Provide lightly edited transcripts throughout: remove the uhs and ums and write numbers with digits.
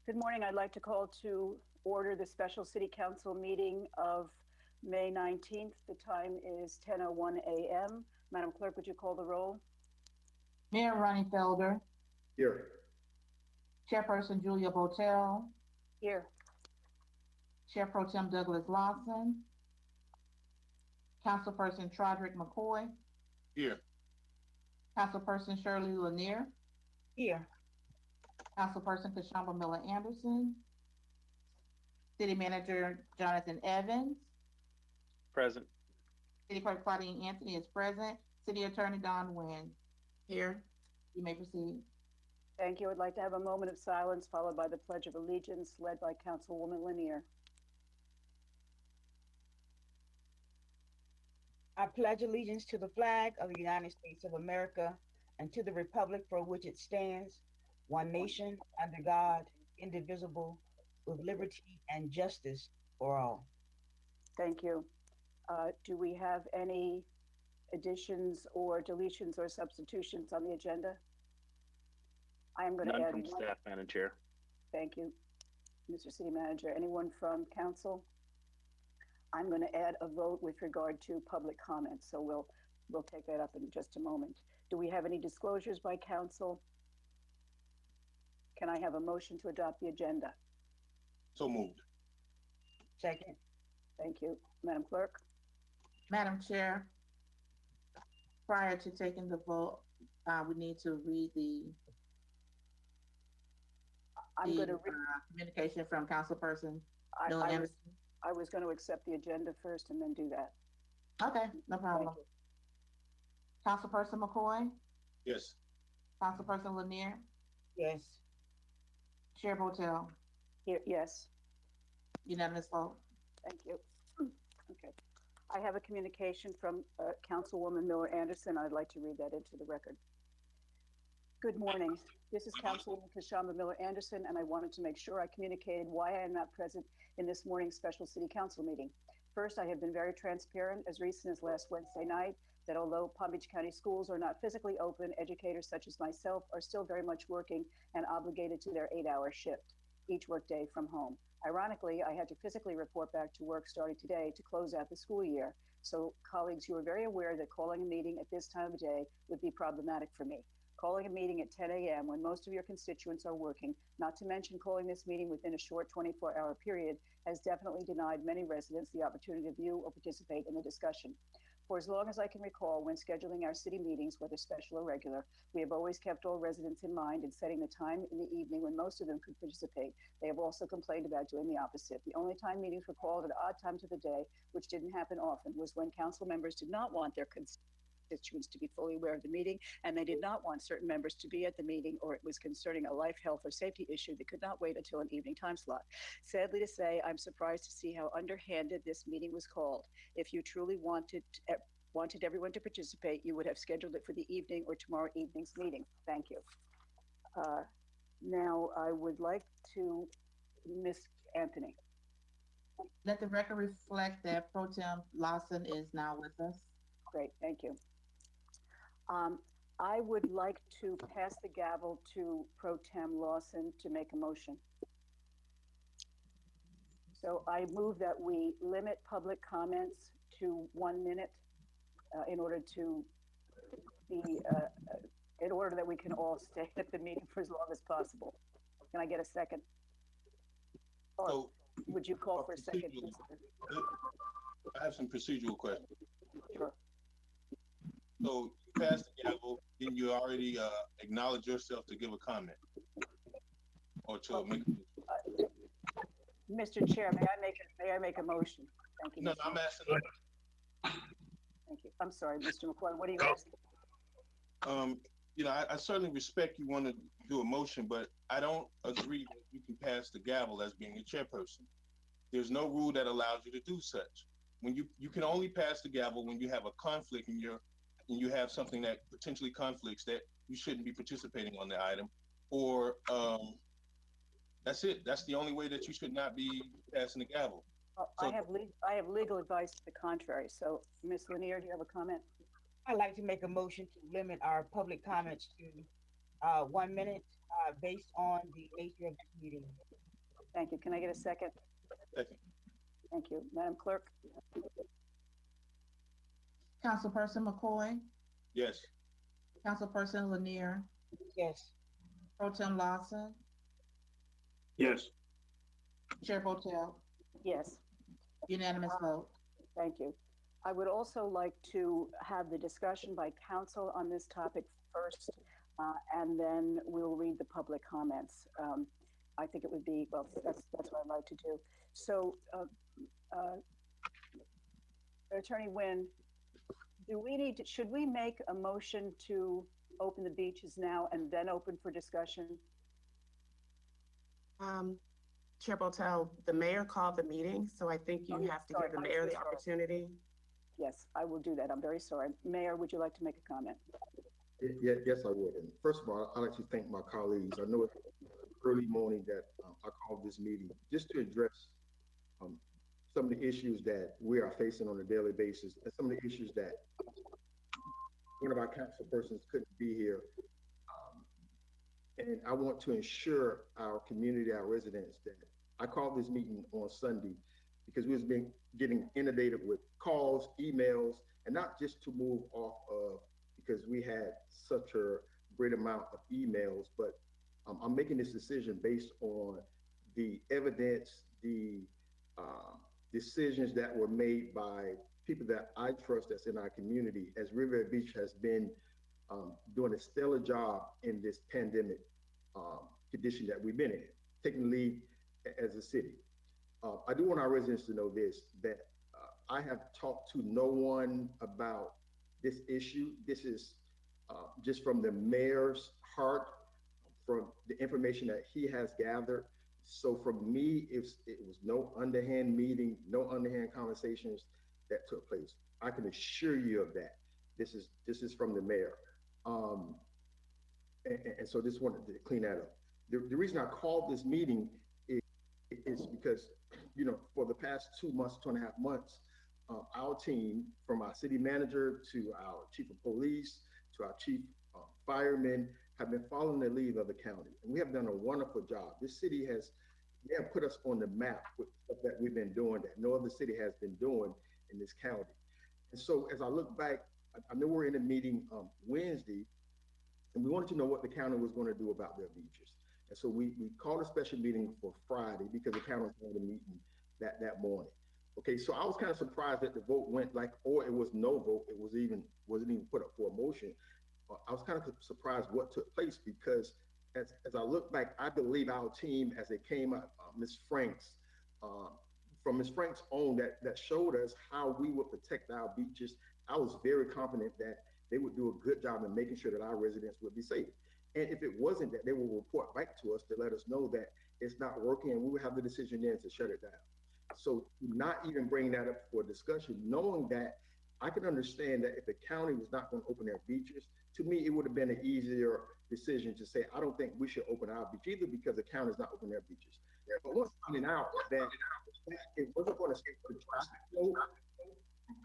Good morning. I'd like to call to order the special city council meeting of May 19th. The time is 10:01 a.m. Madam Clerk, would you call the roll? Mayor Ronnie Felder, Here. Chairperson Julia Botel, Here. Chair Pro Tem Douglas Lawson, Councilperson Troderick McCoy, Here. Councilperson Shirley Lanier, Here. Councilperson Kashamba Miller Anderson, City Manager Jonathan Evans, Present. City Clerk Claudine Anthony is present, City Attorney Don Nguyen. Here. You may proceed. Thank you. I'd like to have a moment of silence followed by the Pledge of Allegiance led by Councilwoman Lanier. I pledge allegiance to the flag of the United States of America and to the republic for which it stands, one nation, under God, indivisible, with liberty and justice for all. Thank you. Do we have any additions or deletions or substitutions on the agenda? I am going to None add from one. staff, Madam Chair. Thank you, Mr. City Manager. Anyone from council? I'm going to add a vote with regard to public comments, so we'll take that up in just a moment. Do we have any disclosures by council? Can I have a motion to adopt the agenda? So moved. Second. Thank you. Madam Clerk? Madam Chair, prior to taking the vote, we need to read the I'm going to read. communication from Councilperson Miller I Anderson. was going to accept the agenda first and then do that. Okay, no problem. Councilperson McCoy, Yes. Councilperson Lanier, Yes. Chair Botel, Here, yes. unanimous vote. Thank you. Okay. I have a communication from Councilwoman Miller Anderson. I'd like to read that into the record. Good morning. This is Councilwoman Kashamba Miller Anderson, and I wanted to make sure I communicated why I am not present in this morning's special city council meeting. First, I have been very transparent as recent as last Wednesday night that although Palm Beach County schools are not physically open, educators such as myself are still very much working and obligated to their 8-hour shift each workday from home. Ironically, I had to physically report back to work starting today to close out the school year. So colleagues, you are very aware that calling a meeting at this time of day would be problematic for me. Calling a meeting at 10 a.m. when most of your constituents are working, not to mention calling this meeting within a short 24-hour period, has definitely denied many residents the opportunity to view or participate in the discussion. For as long as I can recall, when scheduling our city meetings, whether special or regular, we have always kept all residents in mind in setting the time in the evening when most of them could participate. They have also complained about doing the opposite. The only time meetings were called at odd times of the day, which didn't happen often, was when council members did not want their constituents to be fully aware of the meeting, and they did not want certain members to be at the meeting, or it was concerning a life, health, or safety issue that could not wait until an evening time slot. Sadly to say, I'm surprised to see how underhanded this meeting was called. If you truly wanted everyone to participate, you would have scheduled it for the evening or tomorrow evening's meeting. Thank you. Now, I would like to, Ms. Anthony. Let the record reflect that Pro Tem Lawson is now with us. Great, thank you. I would like to pass the gavel to Pro Tem Lawson to make a motion. So I move that we limit public comments to 1 minute in order that we can all stay at the meeting for as long as possible. Can I get a second? Or So, would you call for a second? I have some procedural questions. Sure. So you passed the gavel, didn't you already acknowledge yourself to give a comment? Or to make Mr. Chair, may I make a motion? Thank you. No, Mr. I'm asking. Thank you. I'm sorry, Mr. McCoy, what are you asking? I certainly respect you want to do a motion, but I don't agree that you can pass the gavel as being a chairperson. There's no rule that allows you to do such. When you can only pass the gavel when you have a conflict and you have something that potentially conflicts that you shouldn't be participating on the item, or that's it. That's the only way that you should not be passing the gavel. I have legal advice to the contrary. So, Ms. Lanier, do you have a comment? I'd like to make a motion to limit our public comments to 1 minute based on the nature of this meeting. Thank you. Can I get a second? Second. Thank you. Madam Clerk? Councilperson McCoy, Yes. Councilperson Lanier, Yes. Pro Tem Lawson, Yes. Chair Botel, Yes. unanimous vote. Thank you. I would also like to have the discussion by council on this topic first, and then we'll read the public comments. I think it would be, well, that's what I'd like to do. So, Attorney Nguyen, should we make a motion to open the beaches now and then open for discussion? Chair Botel, the mayor called the meeting, so I think you Oh, have to sorry, give the I'm mayor so the sorry. opportunity. Yes, I will do that. I'm very sorry. Mayor, would you like to make a comment? Yes, I would. And first of all, I'd like to thank my colleagues. I know it's early morning that I called this meeting just to address some of the issues that we are facing on a daily basis, and some of the issues that one of our council persons couldn't be here. And I want to ensure our community, our residents, that I called this meeting on Sunday because we've been getting inundated with calls, emails, and not just to move off of because we had such a great amount of emails, but I'm making this decision based on the evidence, the decisions that were made by people that I trust that's in our community, as Riviera Beach has been doing a stellar job in this pandemic condition that we've been in, taking the lead as a city. I do want our residents to know this, that I have talked to no one about this issue. This is just from the mayor's heart, from the information that he has gathered. So for me, it was no underhand meeting, no underhand conversations that took place. I can assure you of that. This is from the mayor. And so just wanted to clean that up. The reason I called this meeting is because, you know, for the past 2 months, 2.5 months, our team, from our city manager to our chief of police to our chief firemen, have been following the lead of the county. And we have done a wonderful job. This city they have put us on the map with stuff that we've been doing that no other city has been doing in this county. And so as I look back, I know we're in a meeting Wednesday, and we wanted to know what the county was going to do about their beaches. And so we called a special meeting for Friday because the county was having a meeting that morning. Okay, so I was kind of surprised that the vote went or it was no vote. It wasn't even put up for a motion. I was kind of surprised what took place because as I look back, I believe our team, as it came up, Ms. Franks, from Ms. Franks' own, that showed us how we would protect our beaches. I was very confident that they would do a good job in making sure that our residents would be safe. And if it wasn't, that they will report back to us to let us know that it's not working, and we would have the decision then to shut it down. So not even bring that up for discussion, knowing that I can understand that if the county was not going to open their beaches, to me, it would have been an easier decision to say, I don't think we should open our beach either because the county is not opening their beaches. But once finding out that it wasn't going to stop the traffic flow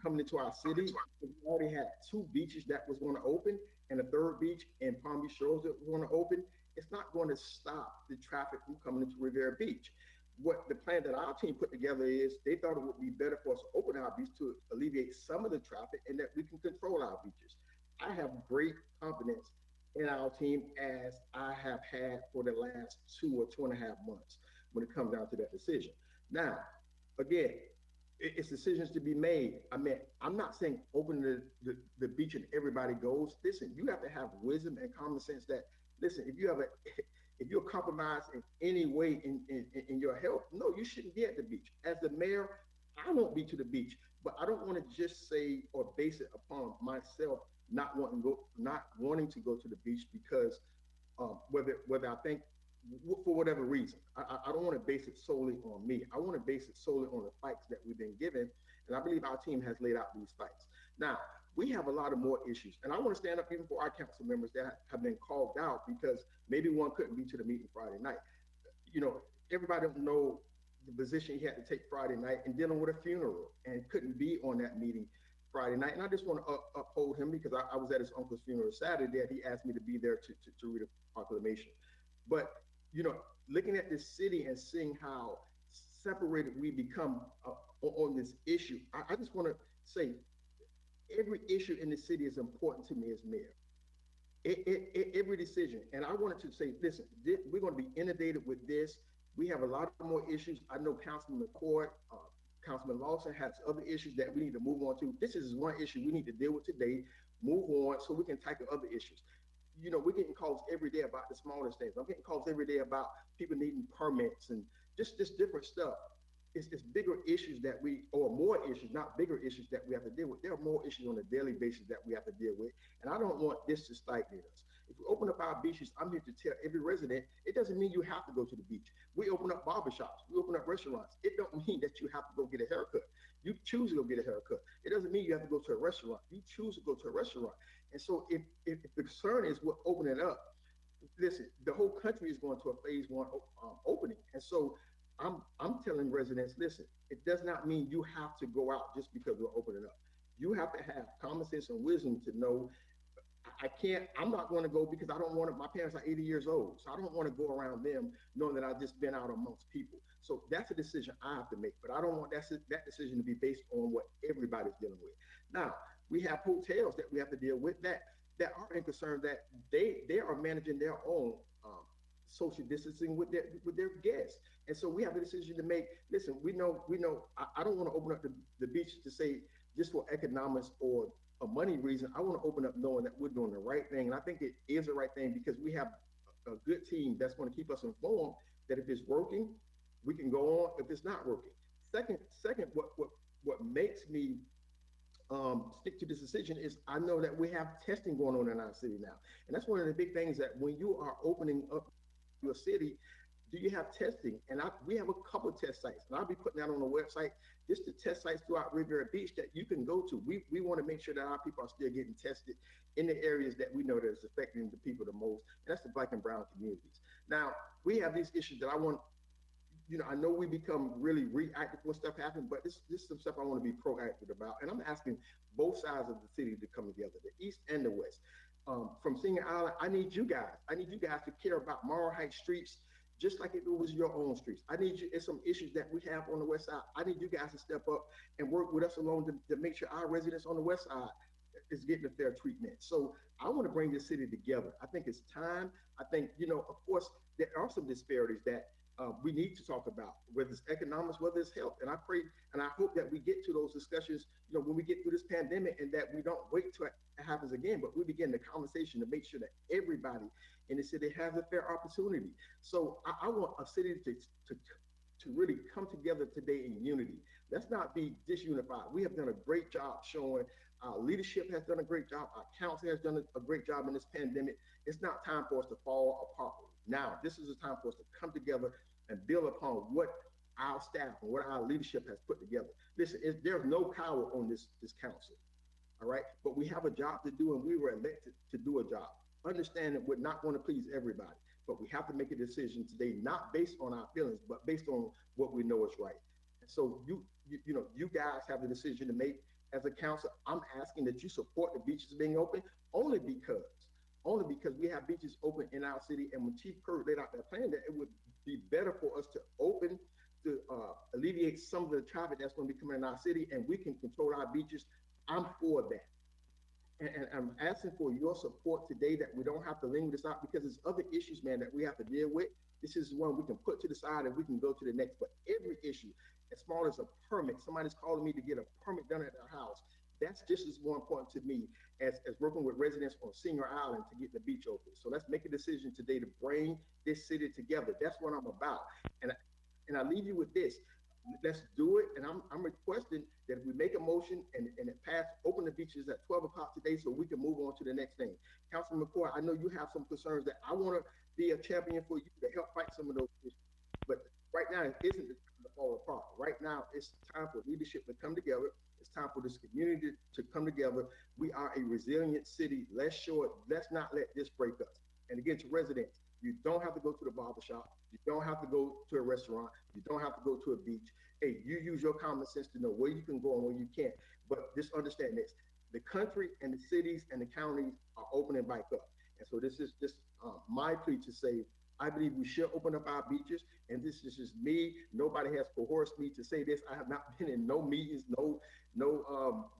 coming into our city, we already had 2 beaches that was going to open and a 3rd beach in Palm Beach Shores that was going to open. It's not going to stop the traffic from coming into Riviera Beach. What the plan that our team put together is they thought it would be better for us to open our beach to alleviate some of the traffic and that we can control our beaches. I have great confidence in our team, as I have had for the last 2 or 2.5 months when it comes down to that decision. Now, again, it's decisions to be made. I mean, I'm not saying open the beach and everybody goes. Listen, you have to have wisdom and common sense that, listen, if you're compromised in any way in your health, no, you shouldn't be at the beach. As the mayor, I won't be to the beach, but I don't want to just say or base it upon myself not wanting to go to the beach because whether I think for whatever reason, I don't want to base it solely on me. I want to base it solely on the fights that we've been given, and I believe our team has laid out these fights. Now, we have a lot of more issues, and I want to stand up even for our council members that have been called out because maybe one couldn't be to the meeting Friday night. You know, everybody don't know the position he had to take Friday night and dealing with a funeral and couldn't be on that meeting Friday night. And I just want to uphold him because I was at his uncle's funeral Saturday and he asked me to be there to read a proclamation. But, you know, looking at this city and seeing how separated we become on this issue, I just want to say every issue in the city is important to me as mayor. Every decision. And I wanted to say, listen, we're going to be inundated with this. We have a lot more issues. I know Councilman McCord, Councilman Lawson has other issues that we need to move on to. This is one issue we need to deal with today, move on so we can tackle other issues. You know, we're getting calls every day about the smallest things. I'm getting calls every day about people needing permits and just different stuff. It's bigger issues that or more issues, not bigger issues that we have to deal with. There are more issues on a daily basis that we have to deal with. And I don't want this to stagnate us. If we open up our beaches, I'm here to tell every resident, it doesn't mean you have to go to the beach. We open up barbershops, we open up restaurants. It don't mean that you have to go get a haircut. You choose to go get a haircut. It doesn't mean you have to go to a restaurant. You choose to go to a restaurant. And so if the concern is we're opening up, listen, the whole country is going to a phase 1 opening. And so I'm telling residents, listen, it does not mean you have to go out just because we're opening up. You have to have common sense and wisdom to know I'm not going to go because I don't want to, my parents are 80 years old. So I don't want to go around them knowing that I've just been out amongst people. So that's a decision I have to make, but I don't want that decision to be based on what everybody's dealing with. Now, we have hotels that we have to deal with that are in concern that they are managing their own social distancing with their guests. And so we have a decision to make. Listen, we know, I don't want to open up the beach to say just for economics or a money reason. I want to open up knowing that we're doing the right thing. And I think it is the right thing because we have a good team that's going to keep us informed that if it's working, we can go on. If it's not working. Second, what makes me stick to this decision is I know that we have testing going on in our city now. And that's one of the big things that when you are opening up your city, do you have testing? And we have a couple of test sites, and I'll be putting that on the website. Just the test sites throughout Riviera Beach that you can go to. We want to make sure that our people are still getting tested in the areas that we know that is affecting the people the most, and that's the Black and brown communities. Now, we have these issues that I know we become really reactive when stuff happens, but this is some stuff I want to be proactive about. And I'm asking both sides of the city to come together, the East and the West. From Senior Island, I need you guys to care about Morrow Heights streets, just like if it was your own streets. I need you, it's some issues that we have on the West Side. I need you guys to step up and work with us along to make sure our residents on the West Side is getting a fair treatment. So I want to bring this city together. I think it's time. I think, of course, there are some disparities that we need to talk about, whether it's economics, whether it's health. And I pray and I hope that we get to those discussions, when we get through this pandemic, and that we don't wait till it happens again, but we begin the conversation to make sure that everybody in the city has a fair opportunity. So I want a city to really come together today in unity. Let's not be disunified. We have done a great job showing our leadership has done a great job. Our council has done a great job in this pandemic. It's not time for us to fall apart. Now, this is a time for us to come together and build upon what our staff and what our leadership has put together. Listen, there's no power on this council, all right? But we have a job to do, and we were elected to do a job. Understand that we're not going to please everybody, but we have to make a decision today, not based on our feelings, but based on what we know is right. And so you guys have the decision to make as a council. I'm asking that you support the beaches being open only because we have beaches open in our city. And when Chief Kerr laid out that plan, that it would be better for us to open to alleviate some of the traffic that's going to be coming in our city, and we can control our beaches. I'm for that. And I'm asking for your support today that we don't have to linger this out, because there's other issues, man, that we have to deal with. This is one we can put to the side and we can go to the next. But every issue, as small as a permit, somebody's calling me to get a permit done at their house, that's just as more important to me as working with residents on Senior Island to get the beach open. So let's make a decision today to bring this city together. That's what I'm about. And I leave you with this. Let's do it. And I'm requesting that if we make a motion and it pass, open the beaches at 12 o'clock today so we can move on to the next thing. Councilman McCoy, I know you have some concerns that I want to be a champion for you to help fight some of those issues. But right now, it isn't to fall apart. Right now, it's time for leadership to come together. It's time for this community to come together. We are a resilient city. Let's show it. Let's not let this break us. And again, to residents, you don't have to go to the barbershop. You don't have to go to a restaurant. You don't have to go to a beach. Hey, you use your common sense to know where you can go and where you can't. But just understand this. The country and the cities and the counties are opening back up. And so this is just my plea to say, I believe we should open up our beaches, and this is just me. Nobody has coerced me to say this. I have not been in no meetings, no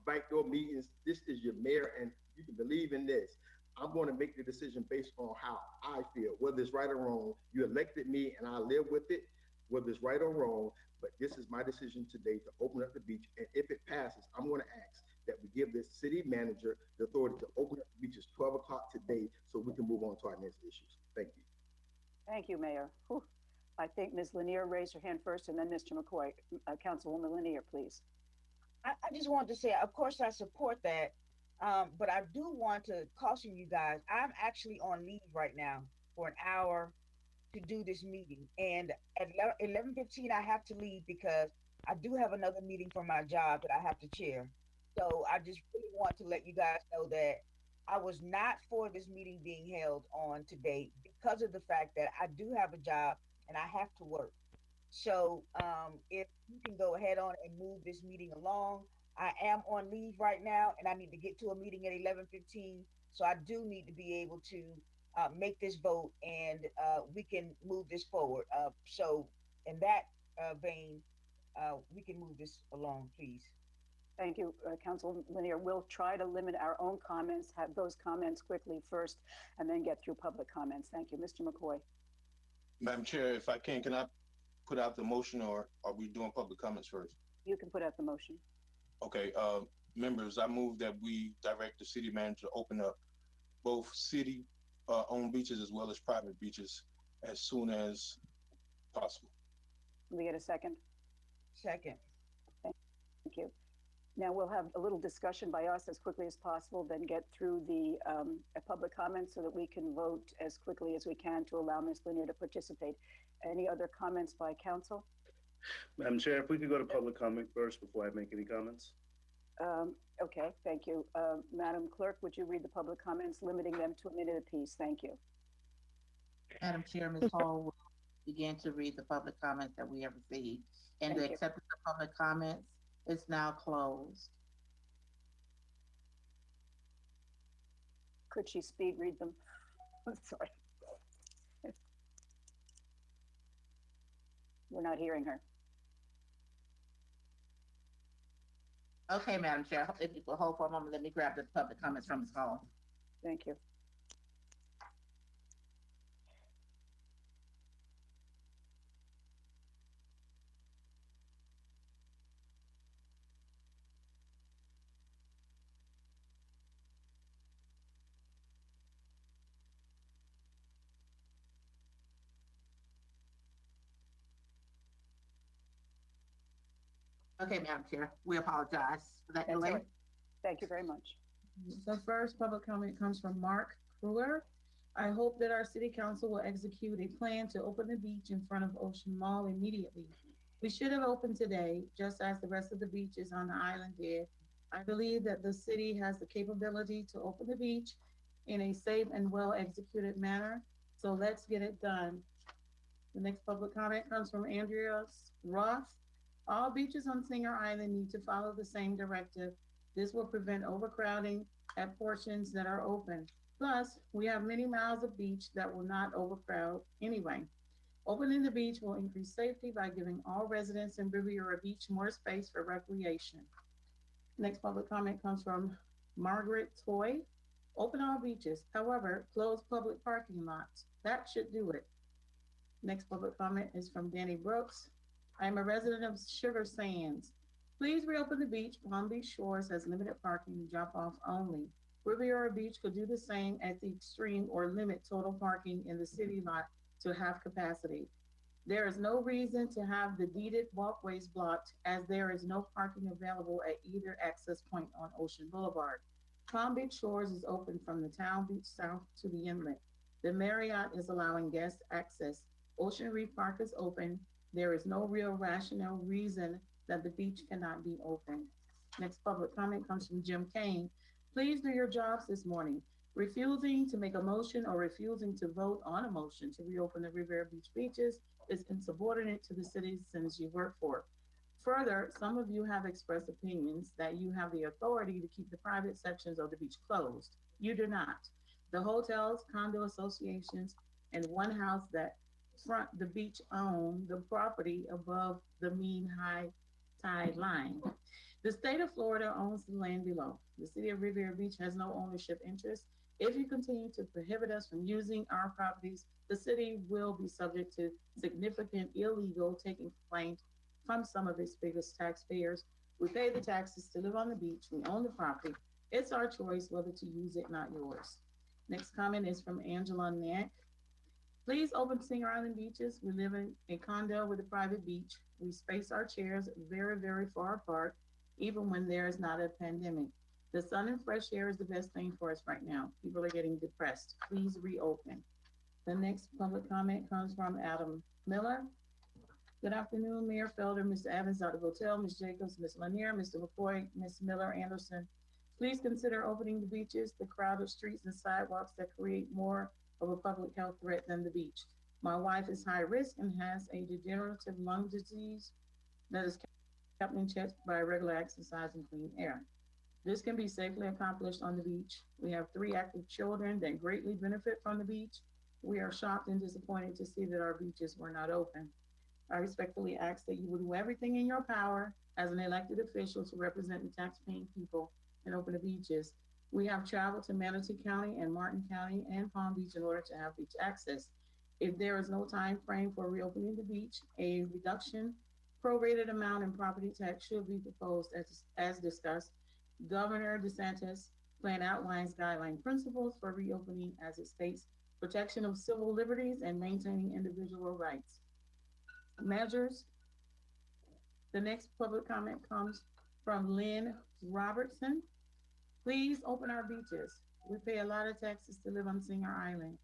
backdoor meetings. This is your mayor, and you can believe in this. I'm going to make the decision based on how I feel, whether it's right or wrong. You elected me, and I live with it, whether it's right or wrong. But this is my decision today to open up the beach, and if it passes, I'm going to ask that we give this city manager the authority to open up the beaches 12 o'clock today so we can move on to our next issues. Thank you. Thank you, Mayor. Whew. I think Ms. Lanier raised her hand first, and then Mr. McCoy. Councilwoman Lanier, please. I just wanted to say, of course, I support that. But I do want to caution you guys. I'm actually on leave right now for an hour to do this meeting. And at 11:15, I have to leave because I do have another meeting for my job that I have to chair. So I just really want to let you guys know that I was not for this meeting being held on today because of the fact that I do have a job and I have to work. So if you can go ahead on and move this meeting along, I am on leave right now and I need to get to a meeting at 11:15. So I do need to be able to make this vote and we can move this forward. So in that vein, we can move this along, please. Thank you, Councilwoman Lanier. We'll try to limit our own comments, have those comments quickly first, and then get through public comments. Thank you. Mr. McCoy. Madam Chair, if I can I put out the motion, or are we doing public comments first? You can put out the motion. Okay, members, I move that we direct the city manager to open up both city owned beaches as well as private beaches as soon as possible. Can we get a second? Second. Thank you. Now we'll have a little discussion by us as quickly as possible, then get through the public comments so that we can vote as quickly as we can to allow Ms. Lanier to participate. Any other comments by council? Madam Chair, if we could go to public comment first before I make any comments. Okay, thank you. Madam Clerk, would you read the public comments, limiting them to a minute apiece? Thank you. Madam Chair, Ms. Hall will begin to read the public comments that we have received. And the acceptance of public comments is now closed. Could she speed read them? I'm sorry. We're not hearing her. Okay, Madam Chair, if you will hold for a moment, let me grab the public comments from Ms. Hall. Thank you. Okay, Madam Chair, we apologize for that That's all delay. right. Thank you very much. The first public comment comes from Mark Kruger. I hope that our city council will execute a plan to open the beach in front of Ocean Mall immediately. We should have opened today, just as the rest of the beaches on the island did. I believe that the city has the capability to open the beach in a safe and well-executed manner. So let's get it done. The next public comment comes from Andrea Roth. All beaches on Singer Island need to follow the same directive. This will prevent overcrowding at portions that are open. Plus, we have many miles of beach that will not overcrowd anyway. Opening the beach will increase safety by giving all residents in Riviera Beach more space for recreation. Next public comment comes from Margaret Toy. Open all beaches, however, close public parking lots. That should do it. Next public comment is from Danny Brooks. I'm a resident of Sugar Sands. Please reopen the beach. Palm Beach Shores has limited parking, drop off only. Riviera Beach could do the same at the extreme or limit total parking in the city lot to half capacity. There is no reason to have the deeded walkways blocked as there is no parking available at either access point on Ocean Boulevard. Palm Beach Shores is open from the town beach south to the inlet. The Marriott is allowing guest access. Ocean Reef Park is open. There is no real rational reason that the beach cannot be open. Next public comment comes from Jim Kane. Please do your jobs this morning. Refusing to make a motion or refusing to vote on a motion to reopen the Riviera Beach beaches is insubordinate to the citizens you work for. Further, some of you have expressed opinions that you have the authority to keep the private sections of the beach closed. You do not. The hotels, condo associations, and one house that front the beach own the property above the mean high tide line. The state of Florida owns the land below. The city of Riviera Beach has no ownership interest. If you continue to prohibit us from using our properties, the city will be subject to significant illegal taking complaint from some of its biggest taxpayers. We pay the taxes to live on the beach. We own the property. It's our choice whether to use it, not yours. Next comment is from Angela Nack. Please open Singer Island beaches. We live in a condo with a private beach. We space our chairs very, very far apart, even when there is not a pandemic. The sun and fresh air is the best thing for us right now. People are getting depressed. Please reopen. The next public comment comes from Adam Miller. Good afternoon, Mayor Felder, Mr. Evans, Dr. Votel, Ms. Jacobs, Ms. Lanier, Mr. McCoy, Ms. Miller Anderson. Please consider opening the beaches, the crowded streets and sidewalks that create more of a public health threat than the beach. My wife is high risk and has a degenerative lung disease that is kept in check by regular exercise and clean air. This can be safely accomplished on the beach. We have 3 active children that greatly benefit from the beach. We are shocked and disappointed to see that our beaches were not open. I respectfully ask that you would do everything in your power as an elected official to represent the taxpaying people and open the beaches. We have traveled to Manatee County and Martin County and Palm Beach in order to have beach access. If there is no time frame for reopening the beach, a reduction prorated amount in property tax should be proposed as discussed. Governor DeSantis' plan outlines guideline principles for reopening as it states protection of civil liberties and maintaining individual rights. Measures. The next public comment comes from Lynn Robertson. Please open our beaches. We pay a lot of taxes to live on Singer Island.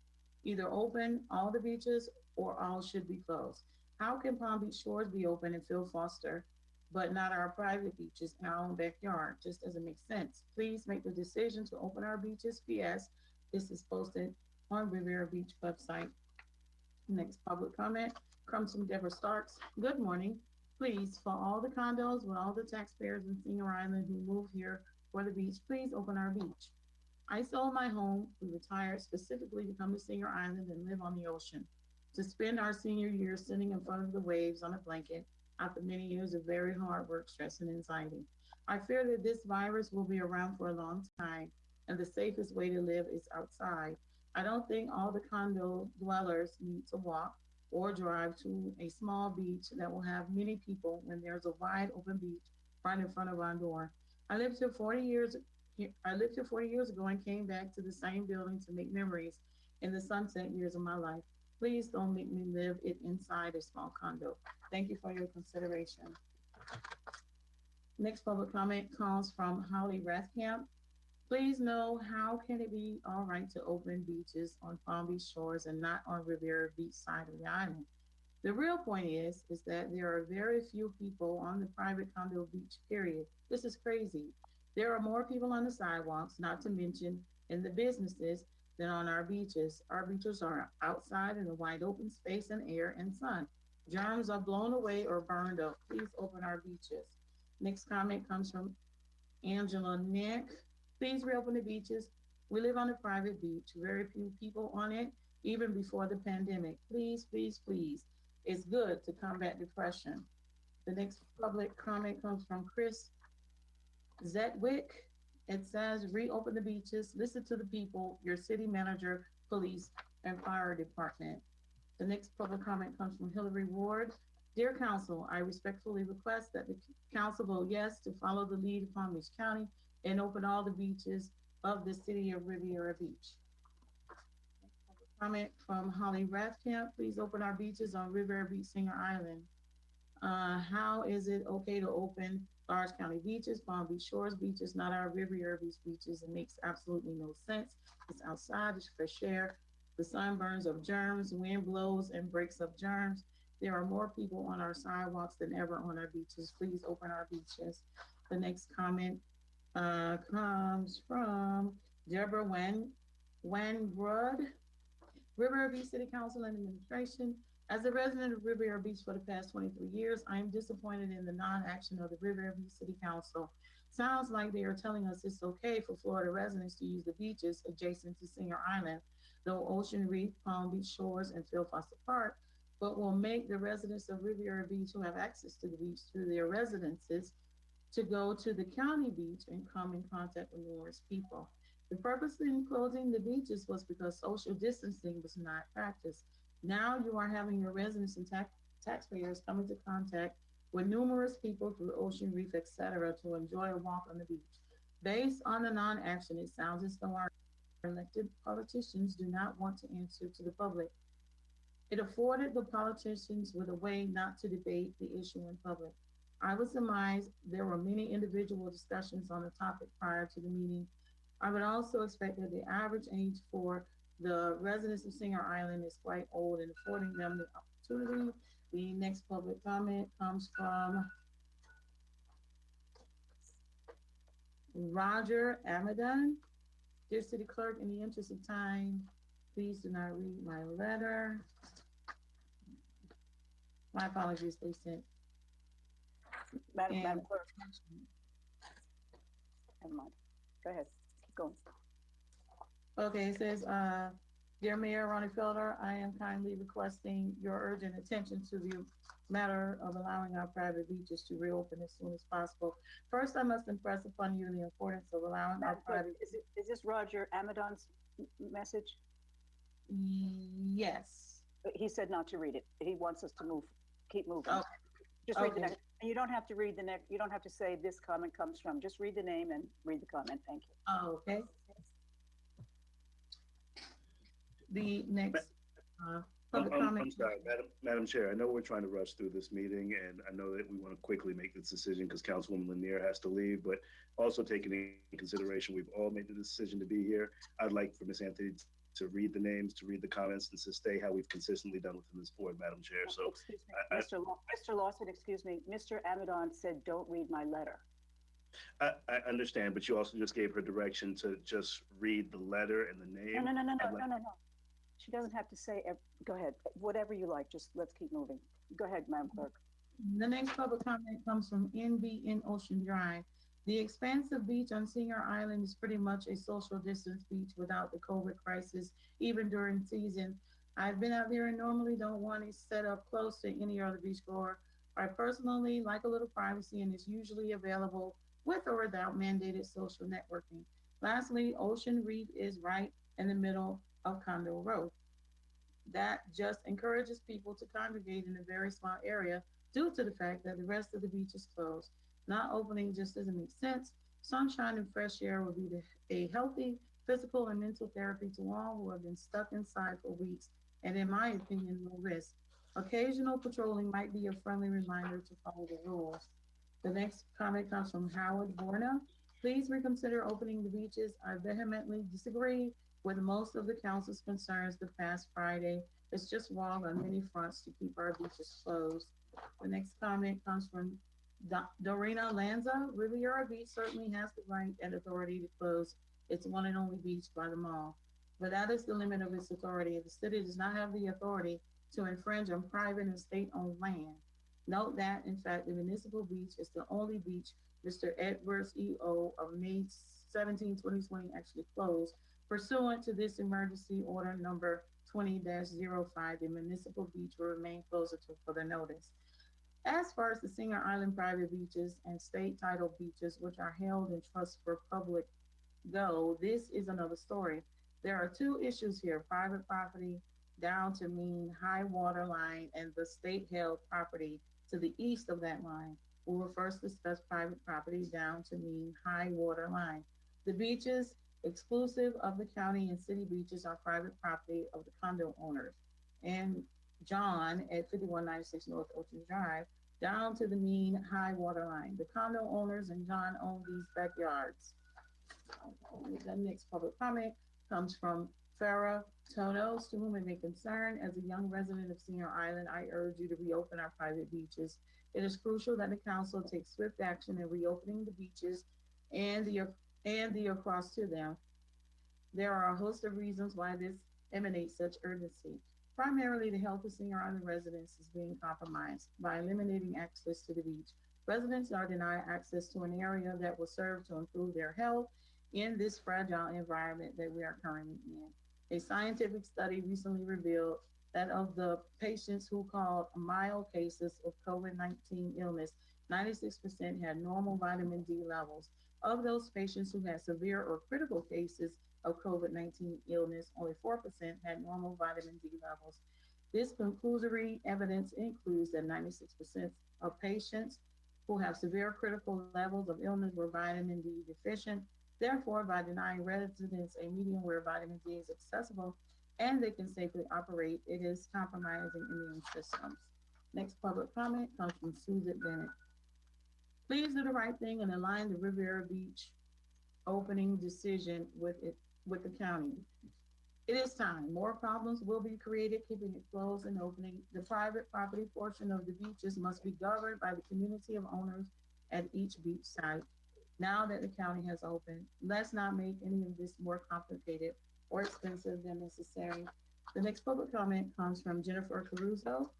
Either open all the beaches or all should be closed. How can Palm Beach Shores be open and Phil Foster, but not our private beaches in our own backyard? Just doesn't make sense. Please make the decision to open our beaches. P.S. This is posted on Riviera Beach website. Next public comment comes from Deborah Starks. Good morning. Please, for all the condos with all the taxpayers in Singer Island who moved here for the beach, please open our beach. I sold my home. We retired specifically to come to Singer Island and live on the ocean, to spend our senior years sitting in front of the waves on a blanket after many years of very hard work, stress, and anxiety. I fear that this virus will be around for a long time, and the safest way to live is outside. I don't think all the condo dwellers need to walk or drive to a small beach that will have many people when there's a wide open beach right in front of our door. I lived here 40 years ago and came back to the same building to make memories in the sunset years of my life. Please don't make me live it inside a small condo. Thank you for your consideration. Next public comment comes from Holly Rathkamp. Please know, how can it be all right to open beaches on Palm Beach Shores and not on Riviera Beach side of the island? The real point is that there are very few people on the private condo beach, period. This is crazy. There are more people on the sidewalks, not to mention in the businesses, than on our beaches. Our beaches are outside in the wide open space and air and sun. Germs are blown away or burned up. Please open our beaches. Next comment comes from Angela Nick. Please reopen the beaches. We live on a private beach, very few people on it, even before the pandemic. Please, please, please. It's good to combat depression. The next public comment comes from Chris Zetwick. It says, reopen the beaches, listen to the people, your city manager, police, and fire department. The next public comment comes from Hillary Ward. Dear Council, I respectfully request that the Council vote yes to follow the lead of Palm Beach County and open all the beaches of the city of Riviera Beach. Comment from Holly Rathkamp. Please open our beaches on Riviera Beach, Singer Island. How is it okay to open Orange County beaches, Palm Beach Shores beaches, not our Riviera Beach beaches? It makes absolutely no sense. It's outside, it's fresh air. The sun burns up germs, wind blows and breaks up germs. There are more people on our sidewalks than ever on our beaches. Please open our beaches. The next comment comes from Deborah Wangrud. Riviera Beach City Council and Administration. As a resident of Riviera Beach for the past 23 years, I am disappointed in the non-action of the Riviera Beach City Council. Sounds like they are telling us it's okay for Florida residents to use the beaches adjacent to Singer Island, though Ocean Reef, Palm Beach Shores, and Phil Foster Park, but will make the residents of Riviera Beach who have access to the beach through their residences to go to the county beach and come in contact with numerous people. The purpose in closing the beaches was because social distancing was not practiced. Now you are having your residents and taxpayers come into contact with numerous people through Ocean Reef, etc., to enjoy a walk on the beach. Based on the non-action, it sounds as though our elected politicians do not want to answer to the public. It afforded the politicians with a way not to debate the issue in public. I would surmise there were many individual discussions on the topic prior to the meeting. I would also expect that the average age for the residents of Singer Island is quite old and affording them the opportunity. The next public comment comes from Roger Amadon. Dear City Clerk, in the interest of time, please do not read my letter. My apologies, they sent. Madam Clerk. Never mind. Go ahead. Keep going. Okay, it says, Dear Mayor Ronnie Felder, I am kindly requesting your urgent attention to the matter of allowing our private beaches to reopen as soon as possible. First, I must impress upon you the importance of allowing our private. Is this Roger Amadon's message? Yes. He said not to read it. He wants us to keep moving. Okay. Just read the Okay. next. And you don't have to read the next. You don't have to say this comment comes from. Just read the name and read the comment. Thank you. Okay. The next public comment. I'm sorry, Madam Chair. I know we're trying to rush through this meeting, and I know that we want to quickly make this decision because Councilwoman Lanier has to leave. But also taking in consideration, we've all made the decision to be here. I'd like for Ms. Anthony to read the names, to read the comments, and to stay how we've consistently done within this board, Madam Chair. So, Excuse me, Mr. Lawson, excuse me. Mr. Amadon said, "Don't read my letter." I understand, but you also just gave her direction to just read the letter and the name. No. She doesn't have to say. Go ahead. Whatever you like. Just let's keep moving. Go ahead, Madam Clerk. The next public comment comes from NBN Ocean Drive. The expansive beach on Singer Island is pretty much a social distance beach without the COVID crisis, even during season. I've been out there and normally don't want to set up close to any other beach goer. I personally like a little privacy and is usually available with or without mandated social networking. Lastly, Ocean Reef is right in the middle of Condo Road. That just encourages people to congregate in a very small area due to the fact that the rest of the beach is closed. Not opening just doesn't make sense. Sunshine and fresh air will be a healthy physical and mental therapy to all who have been stuck inside for weeks, and in my opinion, no risk. Occasional patrolling might be a friendly reminder to follow the rules. The next comment comes from Howard Borna. Please reconsider opening the beaches. I vehemently disagree with most of the council's concerns the past Friday. It's just wrong on many fronts to keep our beaches closed. The next comment comes from Dorina Lanza. Riviera Beach certainly has the right and authority to close its one and only beach by the mall, but that is the limit of its authority. The city does not have the authority to infringe on private and state-owned land. Note that, in fact, the municipal beach is the only beach Mr. Edwards EO of May 17, 2020 actually closed. Pursuant to this emergency order number 20-05, the municipal beach will remain closed until further notice. As far as the Singer Island private beaches and state title beaches, which are held in trust for public go, this is another story. There are two issues here: private property down to mean high water line and the state held property to the east of that line. We will first discuss private property down to mean high water line. The beaches exclusive of the county and city beaches are private property of the condo owners. And John at 5196 North Ocean Drive, down to the mean high water line. The condo owners and John own these backyards. The next public comment comes from Farah Tonos, to whom it may concern. As a young resident of Singer Island, I urge you to reopen our private beaches. It is crucial that the council takes swift action in reopening the beaches and the across to them. There are a host of reasons why this emanates such urgency. Primarily, the health of Singer Island residents is being compromised by eliminating access to the beach. Residents are denied access to an area that will serve to improve their health in this fragile environment that we are currently in. A scientific study recently revealed that of the patients who called mild cases of COVID-19 illness, 96% had normal vitamin D levels. Of those patients who had severe or critical cases of COVID-19 illness, only 4% had normal vitamin D levels. This conclusory evidence includes that 96% of patients who have severe critical levels of illness were vitamin D deficient. Therefore, by denying residents a medium where vitamin D is accessible and they can safely operate, it is compromising immune systems. Next public comment comes from Susan Bennett. Please do the right thing and align the Riviera Beach opening decision with the county. It is time. More problems will be created keeping it closed and opening. The private property portion of the beaches must be governed by the community of owners at each beach site. Now that the county has opened, let's not make any of this more complicated or expensive than necessary. The next public comment comes from Jennifer Caruso.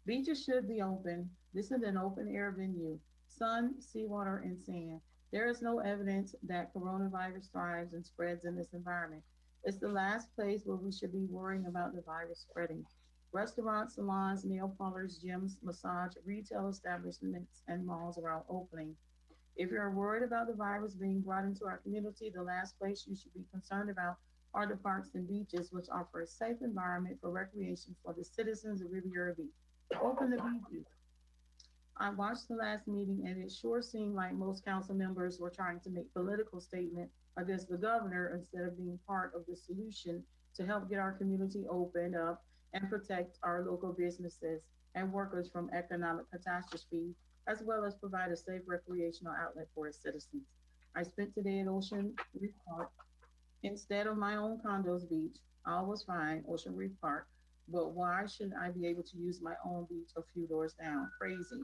Beaches should be open. This is an open air venue. Sun, seawater, and sand. There is no evidence that coronavirus thrives and spreads in this environment. It's the last place where we should be worrying about the virus spreading. Restaurants, salons, nail parlors, gyms, massage, retail establishments, and malls are all opening. If you're worried about the virus being brought into our community, the last place you should be concerned about are the parks and beaches, which offer a safe environment for recreation for the citizens of Riviera Beach. Open the beaches. I watched the last meeting and it sure seemed like most council members were trying to make political statement against the governor instead of being part of the solution to help get our community opened up and protect our local businesses and workers from economic catastrophe, as well as provide a safe recreational outlet for its citizens. I spent today at Ocean Reef Park instead of my own condo's beach. All was fine, Ocean Reef Park, but why should I be able to use my own beach a few doors down? Crazy.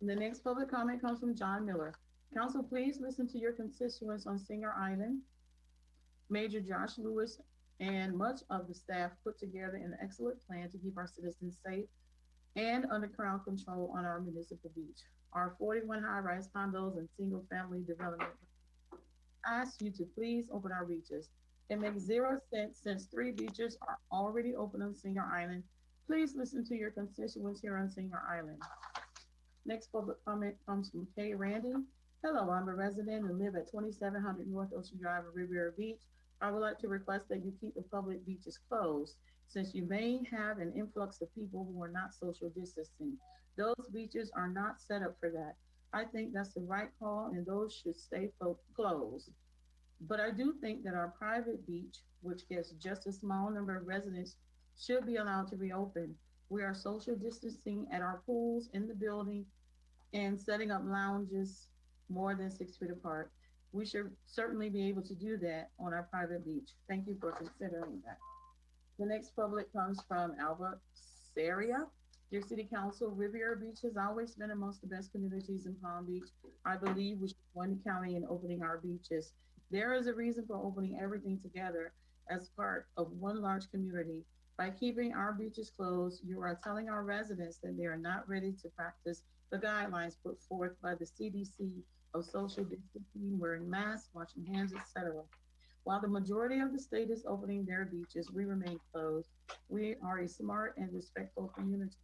The next public comment comes from John Miller. Council, please listen to your constituents on Singer Island. Major Josh Lewis and much of the staff put together an excellent plan to keep our citizens safe and under crowd control on our municipal beach. Our 41 high-rise condos and single-family development ask you to please open our beaches. It makes 0 sense since 3 beaches are already open on Singer Island. Please listen to your constituents here on Singer Island. Next public comment comes from Kay Randy. Hello, I'm a resident and live at 2700 North Ocean Drive in Riviera Beach. I would like to request that you keep the public beaches closed since you may have an influx of people who are not social distancing. Those beaches are not set up for that. I think that's the right call and those should stay closed. But I do think that our private beach, which gets just a small number of residents, should be allowed to reopen. We are social distancing at our pools in the building and setting up lounges more than 6 feet apart. We should certainly be able to do that on our private beach. Thank you for considering that. The next public comes from Albert Saria. Dear City Council, Riviera Beach has always been amongst the best communities in Palm Beach. I believe we should join the county in opening our beaches. There is a reason for opening everything together as part of one large community. By keeping our beaches closed, you are telling our residents that they are not ready to practice the guidelines put forth by the CDC of social distancing, wearing masks, washing hands, etc. While the majority of the state is opening their beaches, we remain closed. We are a smart and respectful community,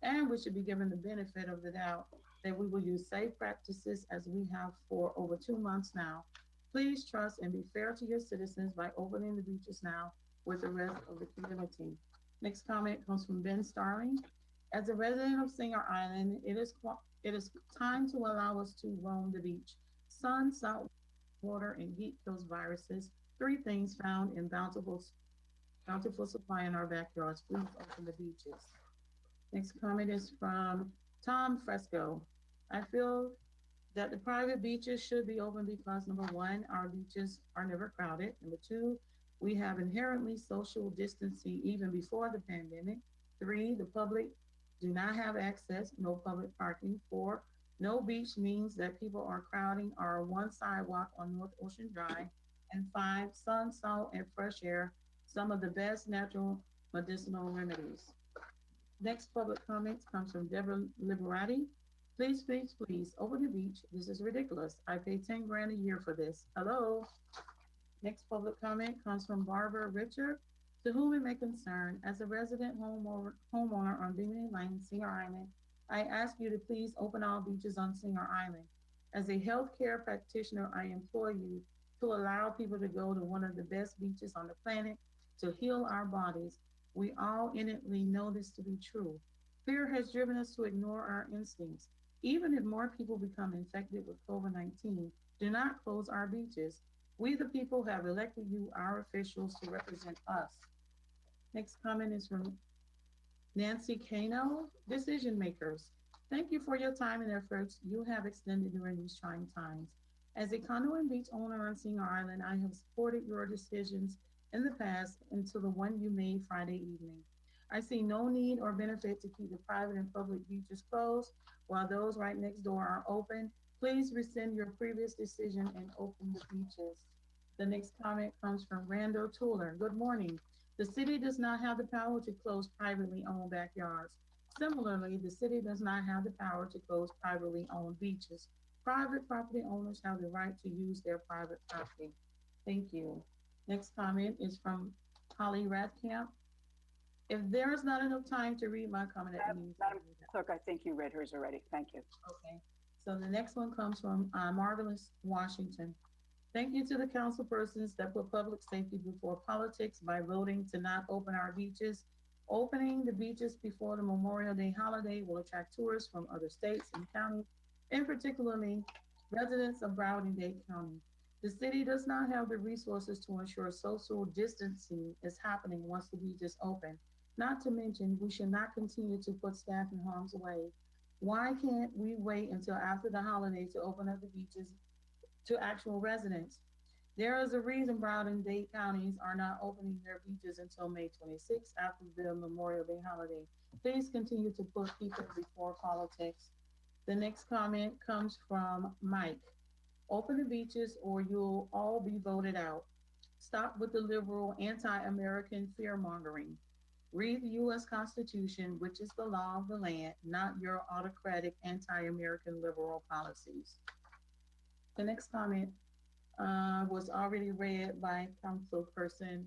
and we should be given the benefit of the doubt that we will use safe practices as we have for over 2 months now. Please trust and be fair to your citizens by opening the beaches now with the rest of the community. Next comment comes from Ben Starling. As a resident of Singer Island, it is time to allow us to roam the beach. Sun, salt water, and heat kills viruses. 3 things found in bountiful supply in our backyards. Please open the beaches. Next comment is from Tom Fresco. I feel that the private beaches should be open because number 1, our beaches are never crowded. Number 2, we have inherently social distancing even before the pandemic. 3, the public do not have access, no public parking. 4, no beach means that people are crowding our one sidewalk on North Ocean Drive. And 5, sun, salt, and fresh air, some of the best natural medicinal remedies. Next public comments comes from Deborah Liberati. Please, please, please, open the beach. This is ridiculous. I pay 10 grand a year for this. Hello? Next public comment comes from Barbara Richard, to whom it may concern. As a resident homeowner on Bimini Lane, Singer Island, I ask you to please open all beaches on Singer Island. As a healthcare practitioner, I implore you to allow people to go to one of the best beaches on the planet to heal our bodies. We all innately know this to be true. Fear has driven us to ignore our instincts. Even if more people become infected with COVID-19, do not close our beaches. We, the people, have elected you, our officials, to represent us. Next comment is from Nancy Kano, decision makers. Thank you for your time and efforts you have extended during these trying times. As a condo and beach owner on Singer Island, I have supported your decisions in the past until the one you made Friday evening. I see no need or benefit to keep the private and public beaches closed while those right next door are open. Please rescind your previous decision and open the beaches. The next comment comes from Randall Tuller. Good morning. The city does not have the power to close privately owned backyards. Similarly, the city does not have the power to close privately owned beaches. Private property owners have the right to use their private property. Thank you. Next comment is from Holly Rathkamp. If there is not enough time to read my comment, that means Madam Clerk, I think you read hers already. Thank you. okay. So the next one comes from Marvelous Washington. Thank you to the council persons that put public safety before politics by voting to not open our beaches. Opening the beaches before the Memorial Day holiday will attract tourists from other states and counties, and particularly residents of Broward-Dade County. The city does not have the resources to ensure social distancing is happening once the beach is open. Not to mention, we should not continue to put staff in harm's way. Why can't we wait until after the holiday to open up the beaches to actual residents? There is a reason Broward and Dade counties are not opening their beaches until May 26th after the Memorial Day holiday. Please continue to put people before politics. The next comment comes from Mike. Open the beaches or you'll all be voted out. Stop with the liberal anti-American fear-mongering. Read the U.S. Constitution, which is the law of the land, not your autocratic anti-American liberal policies. The next comment was already read by Councilperson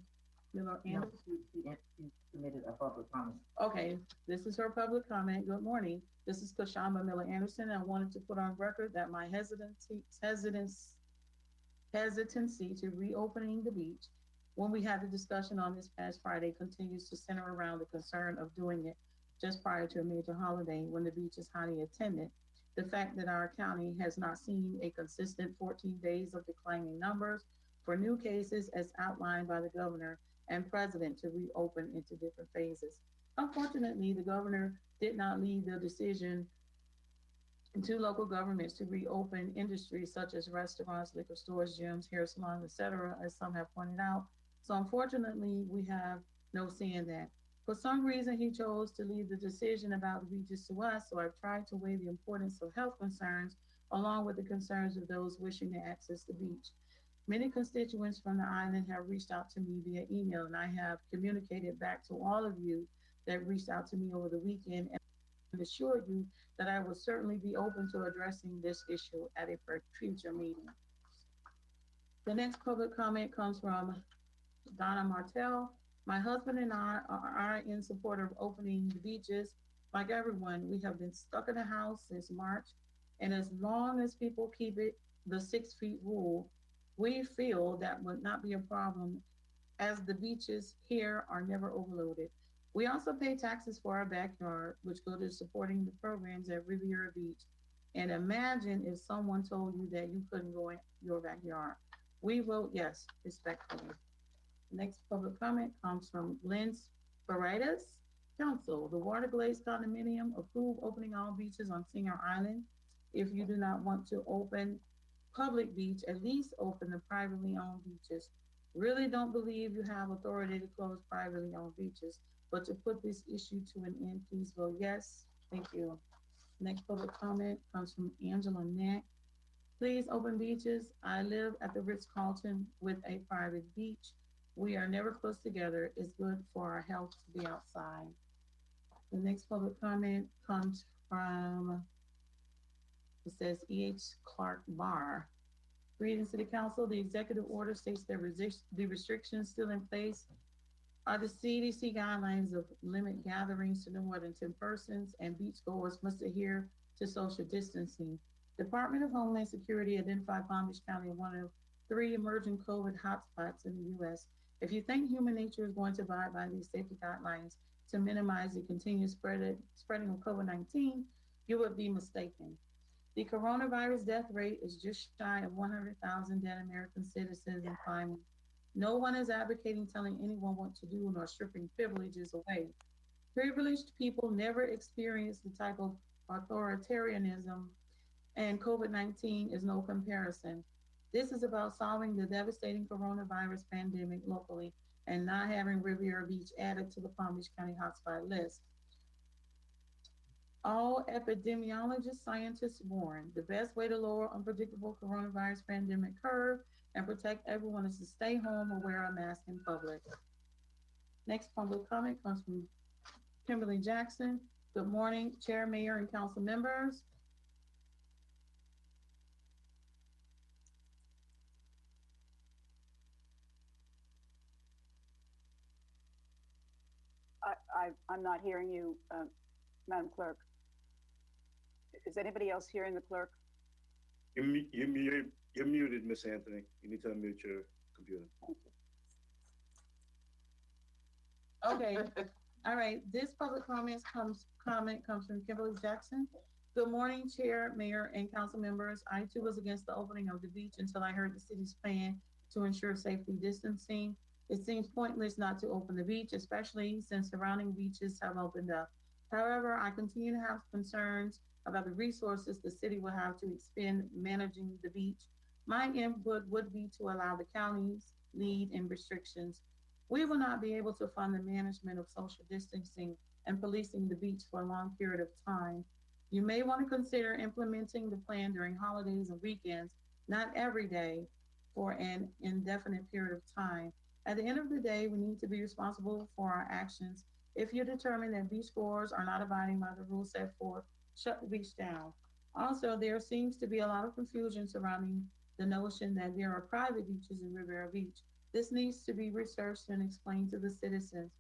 Miller Anderson. She submitted a public comment. Okay, this is her public comment. Good morning. This is Kashama Miller Anderson. I wanted to put on record that my hesitancy to reopening the beach when we had the discussion on this past Friday continues to center around the concern of doing it just prior to a major holiday when the beach is highly attended. The fact that our county has not seen a consistent 14 days of declining numbers for new cases as outlined by the governor and president to reopen into different phases. Unfortunately, the governor did not leave the decision to local governments to reopen industries such as restaurants, liquor stores, gyms, hair salons, etc., as some have pointed out. So unfortunately, we have no say in that. For some reason, he chose to leave the decision about the beaches to us, so I've tried to weigh the importance of health concerns along with the concerns of those wishing to access the beach. Many constituents from the island have reached out to me via email, and I have communicated back to all of you that reached out to me over the weekend and assured you that I will certainly be open to addressing this issue at a future meeting. The next public comment comes from Donna Martell. My husband and I are in support of opening the beaches. Like everyone, we have been stuck in the house since March, and as long as people keep it the 6 feet rule, we feel that would not be a problem as the beaches here are never overloaded. We also pay taxes for our backyard, which go to supporting the programs at Riviera Beach. And imagine if someone told you that you couldn't go in your backyard. We vote yes, respectfully. Next public comment comes from Glenn Spiritus. Council, the Waterglades condominium approved opening all beaches on Singer Island. If you do not want to open public beach, at least open the privately owned beaches. Really don't believe you have authority to close privately owned beaches, but to put this issue to an end, please vote yes. Thank you. Next public comment comes from Angela Knack. Please open beaches. I live at the Ritz-Carlton with a private beach. We are never close together. It's good for our health to be outside. The next public comment comes from, it says E.H. Clark Barr. Greetings City Council. The executive order states that the restrictions still in place are the CDC guidelines of limit gatherings to no more than 10 persons, and beachgoers must adhere to social distancing. Department of Homeland Security identified Palm Beach County as one of 3 emerging COVID hotspots in the U.S. If you think human nature is going to abide by these safety guidelines to minimize the continued spreading of COVID-19, you would be mistaken. The coronavirus death rate is just shy of 100,000 dead American citizens and climbing. No one is advocating telling anyone what to do nor stripping privileges away. Privileged people never experience the type of authoritarianism, and COVID-19 is no comparison. This is about solving the devastating coronavirus pandemic locally and not having Riviera Beach added to the Palm Beach County hotspot list. All epidemiologists, scientists warn the best way to lower unpredictable coronavirus pandemic curve and protect everyone is to stay home or wear a mask in public. Next public comment comes from Kimberly Jackson. Good morning, Chair, Mayor, and Council members. I'm not hearing you, Madam Clerk. Is anybody else hearing the clerk? You're muted, Miss Anthony. You need to unmute your computer. Okay, all right. This public comment comes from Kimberly Jackson. Good morning, Chair, Mayor, and Council members. I too was against the opening of the beach until I heard the city's plan to ensure safety distancing. It seems pointless not to open the beach, especially since surrounding beaches have opened up. However, I continue to have concerns about the resources the city will have to expend managing the beach. My input would be to allow the county's lead in restrictions. We will not be able to fund the management of social distancing and policing the beach for a long period of time. You may want to consider implementing the plan during holidays and weekends, not every day for an indefinite period of time. At the end of the day, we need to be responsible for our actions. If you determine that beachgoers are not abiding by the rules set forth, shut the beach down. Also, there seems to be a lot of confusion surrounding the notion that there are private beaches in Riviera Beach. This needs to be researched and explained to the citizens.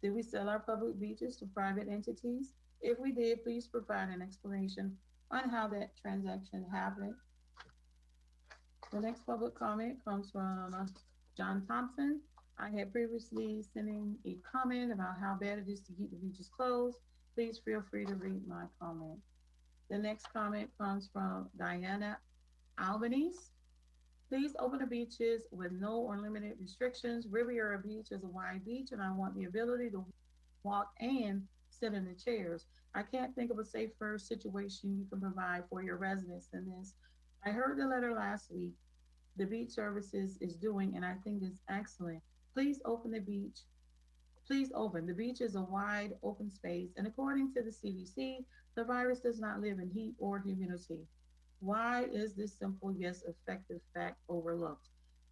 Did we sell our public beaches to private entities? If we did, please provide an explanation on how that transaction happened. The next public comment comes from John Thompson. I had previously sent in a comment about how bad it is to keep the beaches closed. Please feel free to read my comment. The next comment comes from Diana Albanese. Please open the beaches with no or limited restrictions. Riviera Beach is a wide beach and I want the ability to walk and sit in the chairs. I can't think of a safer situation you can provide for your residents than this. I heard the letter last week the beach services is doing, and I think it's excellent. Please open the beach. Please open. The beach is a wide open space, and according to the CDC, the virus does not live in heat or humidity. Why is this simple yes effective fact overlooked?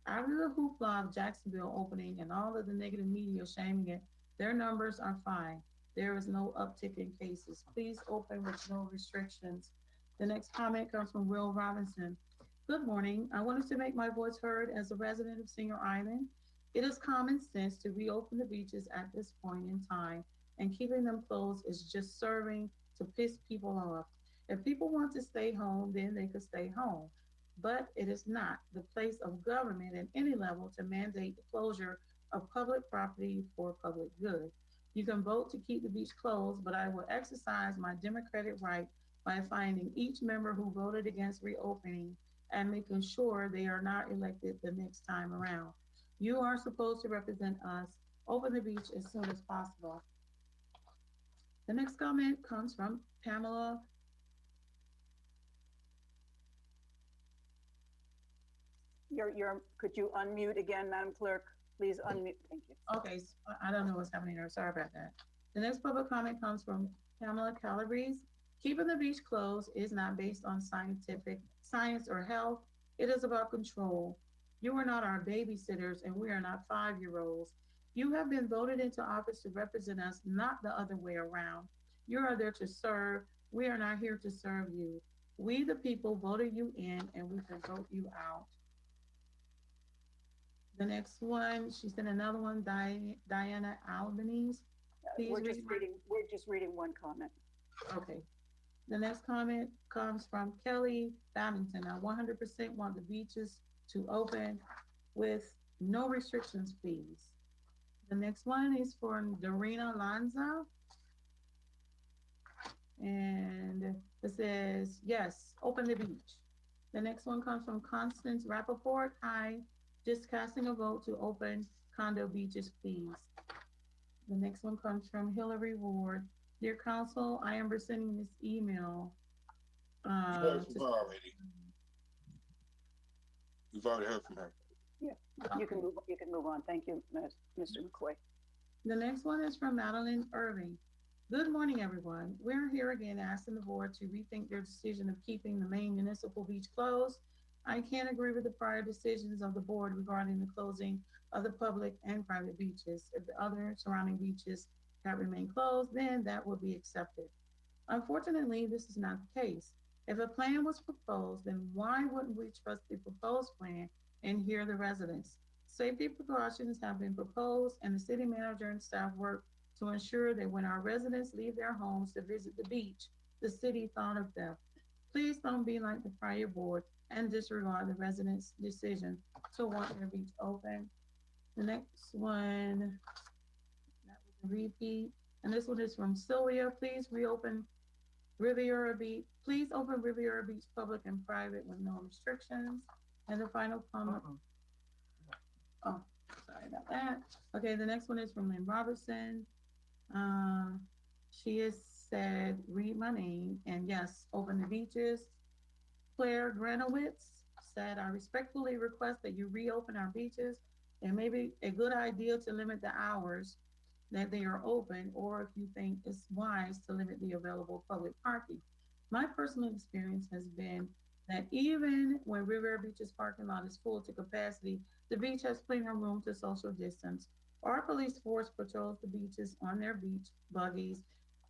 After the hoopla of Jacksonville opening and all of the negative media shaming it, their numbers are fine. There is no uptick in cases. Please open with no restrictions. The next comment comes from Will Robinson. Good morning. I wanted to make my voice heard as a resident of Singer Island. It is common sense to reopen the beaches at this point in time, and keeping them closed is just serving to piss people off. If people want to stay home, then they could stay home. But it is not the place of government at any level to mandate the closure of public property for public good. You can vote to keep the beach closed, but I will exercise my democratic right by finding each member who voted against reopening and making sure they are not elected the next time around. You are supposed to represent us. Open the beach as soon as possible. The next comment comes from Pamela. Could you unmute again, Madam Clerk? Please unmute. Thank you. Okay, so I don't know what's happening there. Sorry about that. The next public comment comes from Pamela Calabrese. Keeping the beach closed is not based on science or health. It is about control. You are not our babysitters and we are not 5-year-olds. You have been voted into office to represent us, not the other way around. You are there to serve. We are not here to serve you. We, the people, voted you in and we can vote you out. The next one, she sent another one, Diana Albanese. Please We're just reading one comment. Okay. The next comment comes from Kelly Babington. I 100% want the beaches to open with no restrictions, please. The next one is for Dorina Lanza. And it says, yes, open the beach. The next one comes from Constance Rappaport. Hi, just casting a vote to open condo beaches, please. The next one comes from Hillary Ward. Dear Council, I am resending this email. Heard from her already. We've already heard from her. Yeah, you can move on. Thank you, Mr. McCoy. The next one is from Madeline Irving. Good morning, everyone. We're here again asking the board to rethink their decision of keeping the main municipal beach closed. I can't agree with the prior decisions of the board regarding the closing of the public and private beaches. If the other surrounding beaches that remain closed, then that would be accepted. Unfortunately, this is not the case. If a plan was proposed, then why wouldn't we trust the proposed plan and hear the residents? Safety precautions have been proposed, and the city manager and staff work to ensure that when our residents leave their homes to visit the beach, the city thought of them. Please don't be like the prior board and disregard the residents' decision to want their beach open. The next one, that was a repeat, and this one is from Sylvia. Please open Riviera Beach public and private with no restrictions. And the final comment. Oh, sorry about that. Okay, the next one is from Lynn Robertson. She has said, read my name, and yes, open the beaches. Claire Granowitz said, I respectfully request that you reopen our beaches. It may be a good idea to limit the hours that they are open, or if you think it's wise to limit the available public parking. My personal experience has been that even when Riviera Beach's parking lot is full to capacity, the beach has plenty of room to social distance. Our police force patrols the beaches on their beach buggies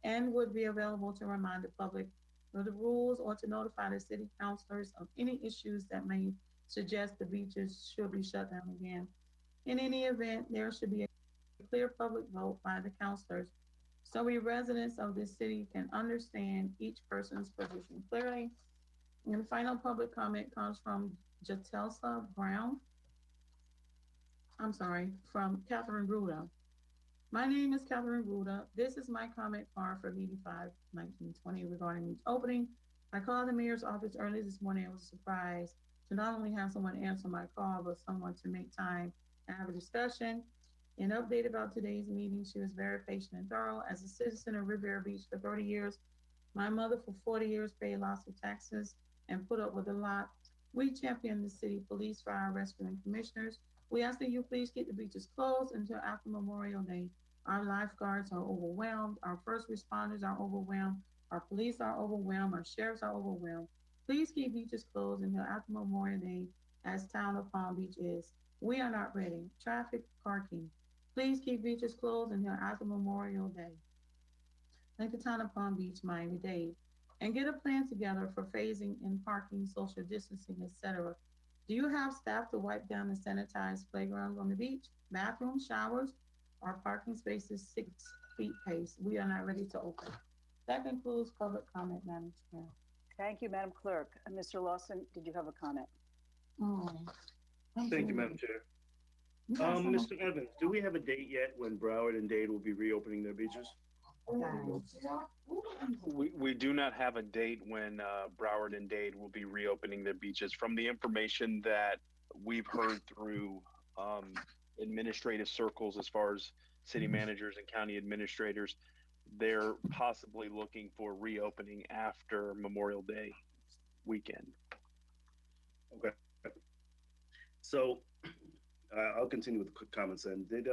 and would be available to remind the public of the rules or to notify the city councilors of any issues that may suggest the beaches should be shut down again. In any event, there should be a clear public vote by the councilors so we residents of this city can understand each person's position clearly. And the final public comment comes from Jatelsa Brown. I'm sorry, from Catherine Ruda. My name is Catherine Ruda. This is my comment card for BD 5/1920 regarding beach opening. I called the mayor's office early this morning. I was surprised to not only have someone answer my call, but someone to make time and have a discussion. An update about today's meeting. She was very patient and thorough. As a citizen of Riviera Beach for 30 years, my mother for 40 years paid lots of taxes and put up with a lot. We champion the city police, fire, rescue, and commissioners. We ask that you please keep the beaches closed until after Memorial Day. Our lifeguards are overwhelmed. Our first responders are overwhelmed. Our police are overwhelmed. Our sheriffs are overwhelmed. Please keep beaches closed until after Memorial Day, as Town of Palm Beach is. We are not ready. Traffic, parking. Please keep beaches closed until after Memorial Day. Thank the Town of Palm Beach, Miami-Dade. And get a plan together for phasing in parking, social distancing, etc. Do you have staff to wipe down and sanitize playgrounds on the beach, bathrooms, showers, or parking spaces 6 feet pace? We are not ready to open. That concludes public comment, Madam Chair. Thank you, Madam Clerk. Mr. Lawson, did you have a comment? Thank you, Madam Chair. Mr. Evans, do we have a date yet when Broward and Dade will be reopening their beaches? We do not have a date when Broward and Dade will be reopening their beaches. From the information that we've heard through administrative circles, as far as city managers and county administrators, they're possibly looking for reopening after Memorial Day weekend. Okay. So I'll continue with the quick comments then. Did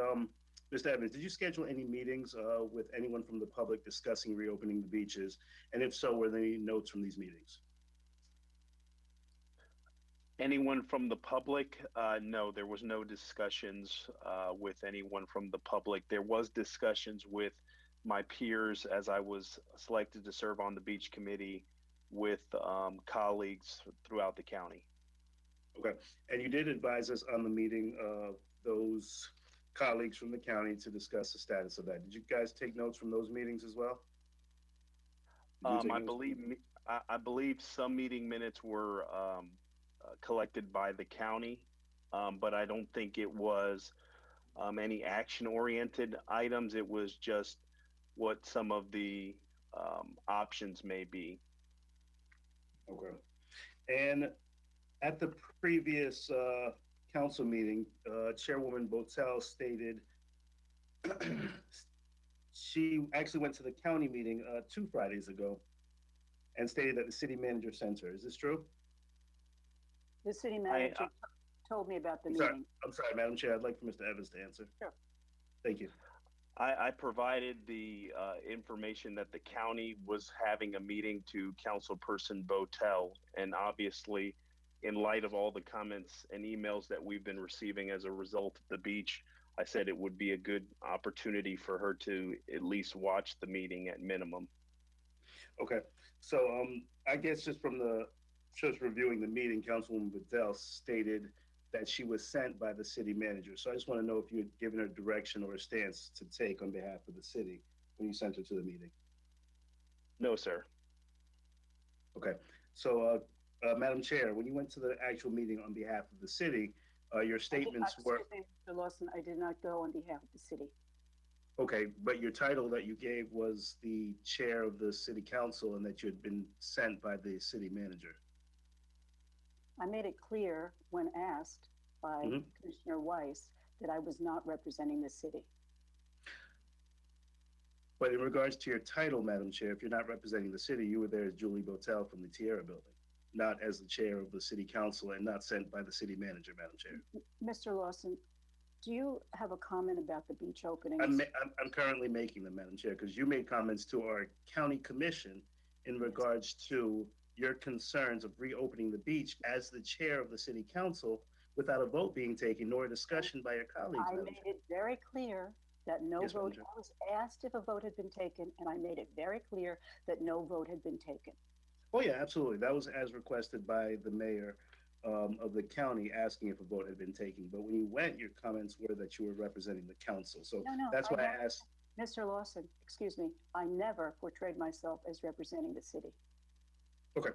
Mr. Evans, did you schedule any meetings with anyone from the public discussing reopening the beaches? And if so, were there any notes from these meetings? Anyone from the public? No, there was no discussions with anyone from the public. There was discussions with my peers as I was selected to serve on the beach committee with colleagues throughout the county. Okay, and you did advise us on the meeting of those colleagues from the county to discuss the status of that. Did you guys take notes from those meetings as well? Did you take I notes? believe I believe some meeting minutes were collected by the county, but I don't think it was any action-oriented items. It was just what some of the options may be. Okay. And at the previous council meeting, Chairwoman Botel stated she actually went to the county meeting 2 Fridays ago and stated that the city manager sent her. Is this true? The city manager told me about the meeting. I'm sorry, Madam Chair. I'd like for Mr. Evans to answer. Sure. Thank you. I provided the information that the county was having a meeting to Councilperson Botel, and obviously, in light of all the comments and emails that we've been receiving as a result of the beach, I said it would be a good opportunity for her to at least watch the meeting at minimum. Okay. So I guess just reviewing the meeting, Councilwoman Botel stated that she was sent by the city manager. So I just want to know if you had given her direction or a stance to take on behalf of the city when you sent her to the meeting. No, sir. Okay. So, Madam Chair, when you went to the actual meeting on behalf of the city, your statements were... Excuse me, Mr. Lawson, I did not go on behalf of the city. Okay, but your title that you gave was the chair of the city council and that you had been sent by the city manager. I made it clear when asked by Commissioner Weiss that I was not representing the city. But in regards to your title, Madam Chair, if you're not representing the city, you were there as Julie Botel from the Tierra Building, not as the chair of the city council and not sent by the city manager, Madam Chair. Mr. Lawson, do you have a comment about the beach openings? I'm currently making them, Madam Chair, because you made comments to our county commission in regards to your concerns of reopening the beach as the chair of the city council without a vote being taken nor a discussion by your colleagues. I made it very clear that no Yes, vote, Madam Chair. I was asked if a vote had been taken, and I made it very clear that no vote had been taken. Oh, yeah, absolutely. That was as requested by the mayor of the county asking if a vote had been taken. But when you went, your comments were that you were representing the council. So No, that's why I asked. Mr. Lawson, excuse me, I never portrayed myself as representing the city. Okay.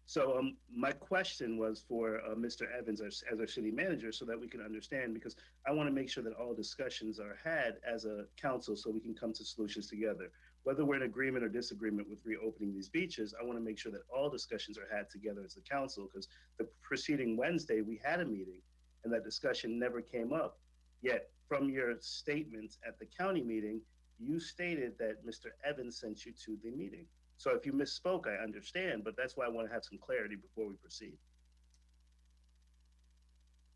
So my question was for Mr. Evans as our city manager so that we can understand, because I want to make sure that all discussions are had as a council so we can come to solutions together. Whether we're in agreement or disagreement with reopening these beaches, I want to make sure that all discussions are had together as the council, because the preceding Wednesday we had a meeting and that discussion never came up. Yet from your statements at the county meeting, you stated that Mr. Evans sent you to the meeting. So if you misspoke, I understand, but that's why I want to have some clarity before we proceed.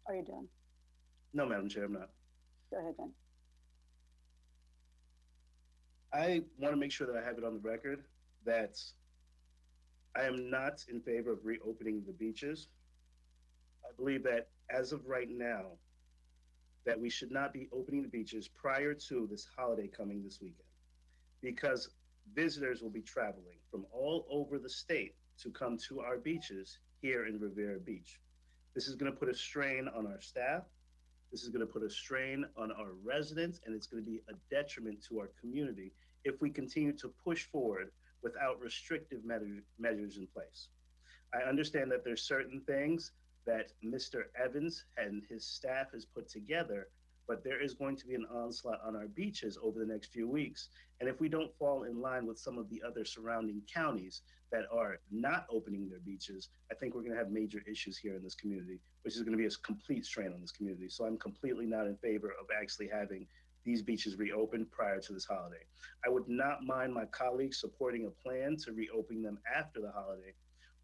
Are you done? No, Madam Chair, I'm not. Go ahead then. I want to make sure that I have it on the record that I am not in favor of reopening the beaches. I believe that as of right now, that we should not be opening the beaches prior to this holiday coming this weekend, because visitors will be traveling from all over the state to come to our beaches here in Riviera Beach. This is going to put a strain on our staff. This is going to put a strain on our residents, and it's going to be a detriment to our community if we continue to push forward without restrictive measures in place. I understand that there's certain things that Mr. Evans and his staff has put together, but there is going to be an onslaught on our beaches over the next few weeks. And if we don't fall in line with some of the other surrounding counties that are not opening their beaches, I think we're going to have major issues here in this community, which is going to be a complete strain on this community. So I'm completely not in favor of actually having these beaches reopened prior to this holiday. I would not mind my colleagues supporting a plan to reopen them after the holiday,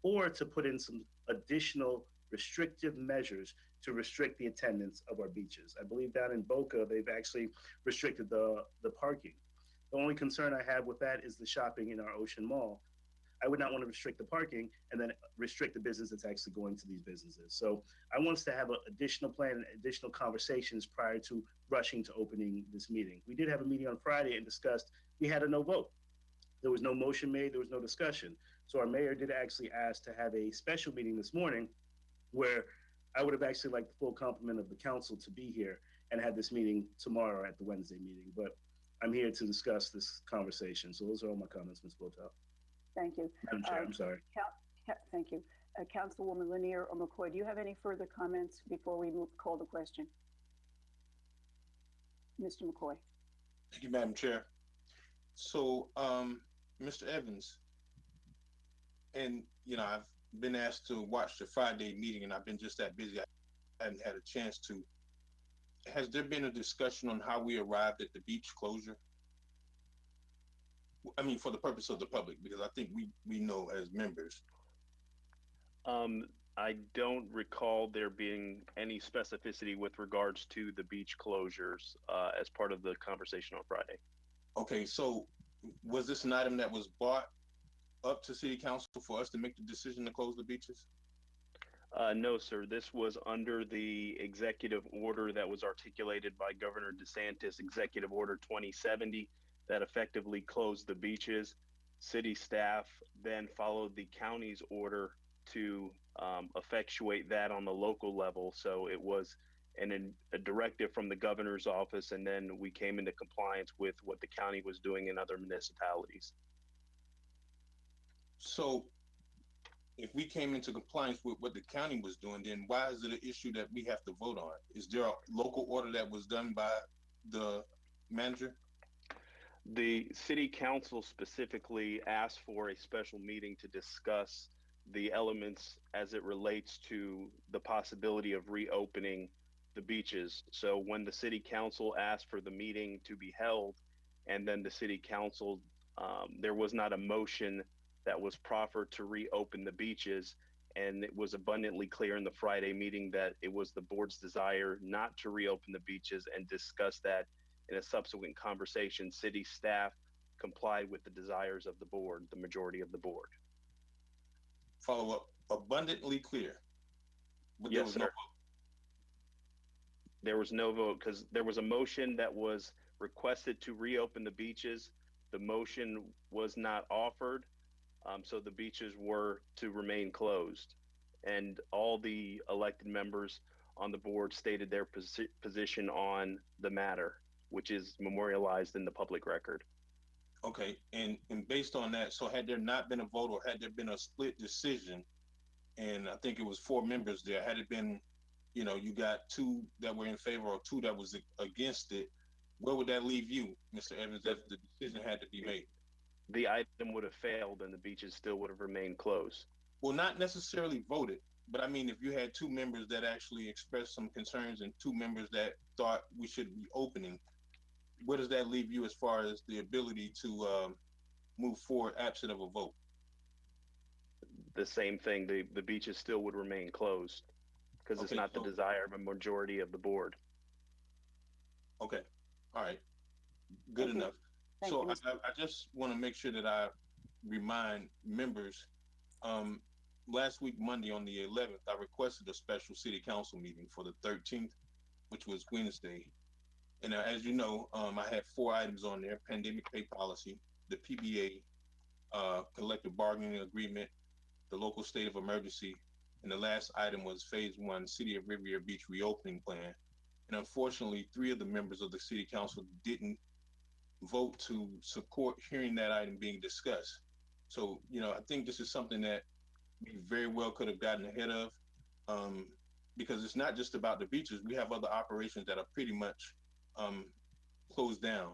or to put in some additional restrictive measures to restrict the attendance of our beaches. I believe down in Boca, they've actually restricted the parking. The only concern I have with that is the shopping in our Ocean Mall. I would not want to restrict the parking and then restrict the business that's actually going to these businesses. So I want us to have an additional plan and additional conversations prior to rushing to opening this meeting. We did have a meeting on Friday and discussed, we had a no vote. There was no motion made, there was no discussion. So our mayor did actually ask to have a special meeting this morning where I would have actually liked the full complement of the council to be here and had this meeting tomorrow at the Wednesday meeting, but I'm here to discuss this conversation. So those are all my comments, Ms. Botel. Thank you. Madam Chair, I'm sorry. Thank you. Councilwoman Lanier or McCoy, do you have any further comments before we call the question? Mr. McCoy. Thank you, Madam Chair. So, Mr. Evans, and I've been asked to watch the Friday meeting, and I've been just that busy. I hadn't had a chance to. Has there been a discussion on how we arrived at the beach closure? I mean, for the purpose of the public, because I think we know as members. I don't recall there being any specificity with regards to the beach closures as part of the conversation on Friday. Okay, so was this an item that was brought up to City Council for us to make the decision to close the beaches? No, sir. This was under the executive order that was articulated by Governor DeSantis, Executive Order 2070, that effectively closed the beaches. City staff then followed the county's order to effectuate that on the local level. So it was a directive from the governor's office, and then we came into compliance with what the county was doing in other municipalities. So if we came into compliance with what the county was doing, then why is it an issue that we have to vote on? Is there a local order that was done by the manager? The city council specifically asked for a special meeting to discuss the elements as it relates to the possibility of reopening the beaches. So when the city council asked for the meeting to be held, and then the city council, there was not a motion that was proffered to reopen the beaches. And it was abundantly clear in the Friday meeting that it was the board's desire not to reopen the beaches, and discuss that in a subsequent conversation. City staff complied with the desires of the board, the majority of the board. Follow up, abundantly clear. But Yes, sir. There was no vote because there was a motion that was requested to reopen the beaches. The motion was not offered, so the beaches were to remain closed. And all the elected members on the board stated their position on the matter, which is memorialized in the public record. Okay, and based on that, so had there not been a vote, or had there been a split decision, and I think it was 4 members there, had it been, you got 2 that were in favor or 2 that was against it, where would that leave you, Mr. Evans, if the decision had to be made? The item would have failed and the beaches still would have remained closed. Well, not necessarily voted, but I mean, if you had 2 members that actually expressed some concerns and 2 members that thought we should be opening, where does that leave you as far as the ability to move forward absent of a vote? The same thing, the beaches still would remain closed because it's not the desire of a majority of the board. Okay, all right, good enough. So I just want to make sure that I remind members, last week, Monday on the 11th, I requested a special city council meeting for the 13th, which was Wednesday. And as you know, I had 4 items on there: pandemic pay policy, the PBA, collective bargaining agreement, the local state of emergency, and the last item was phase 1, City of Riviera Beach reopening plan. And unfortunately, 3 of the members of the city council didn't vote to support hearing that item being discussed. So, I think this is something that we very well could have gotten ahead of, because it's not just about the beaches. We have other operations that are pretty much closed down.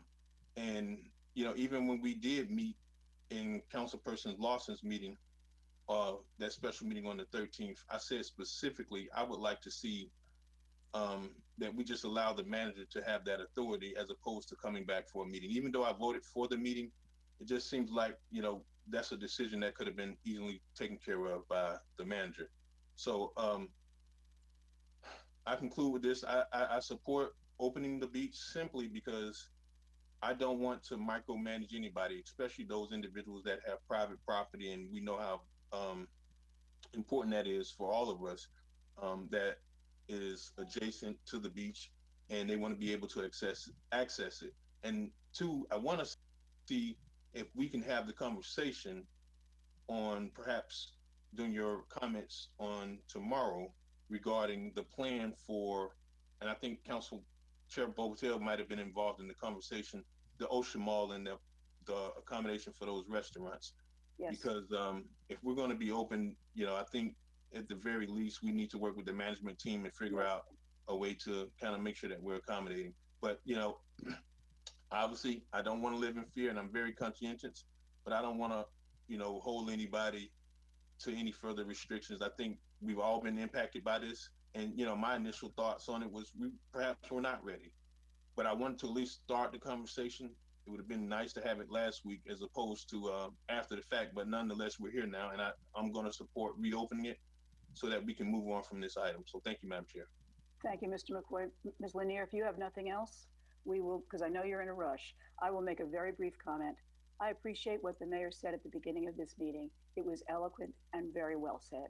And, even when we did meet in Councilperson Lawson's meeting, that special meeting on the 13th, I said specifically, I would like to see that we just allow the manager to have that authority as opposed to coming back for a meeting. Even though I voted for the meeting, it just seems like, that's a decision that could have been easily taken care of by the manager. So I conclude with this. I support opening the beach simply because I don't want to micromanage anybody, especially those individuals that have private property, and we know how important that is for all of us, that is adjacent to the beach, and they want to be able to access it. And 2, I want to see if we can have the conversation on, perhaps during your comments on tomorrow, regarding the plan for, and I think Council Chair Botel might have been involved in the conversation, the Ocean Mall and the accommodation for those restaurants. Yes. Because if we're going to be open, I think at the very least we need to work with the management team and figure out a way to kind of make sure that we're accommodating. But obviously, I don't want to live in fear, and I'm very conscientious. But I don't want to, hold anybody to any further restrictions. I think we've all been impacted by this, and my initial thoughts on it was perhaps we're not ready. But I wanted to at least start the conversation. It would have been nice to have it last week as opposed to after the fact, but nonetheless, we're here now, and I'm going to support reopening it so that we can move on from this item. So thank you, Madam Chair. Thank you, Mr. McCoy. Ms. Lanier, if you have nothing else, we will, because I know you're in a rush, I will make a very brief comment. I appreciate what the mayor said at the beginning of this meeting. It was eloquent and very well said.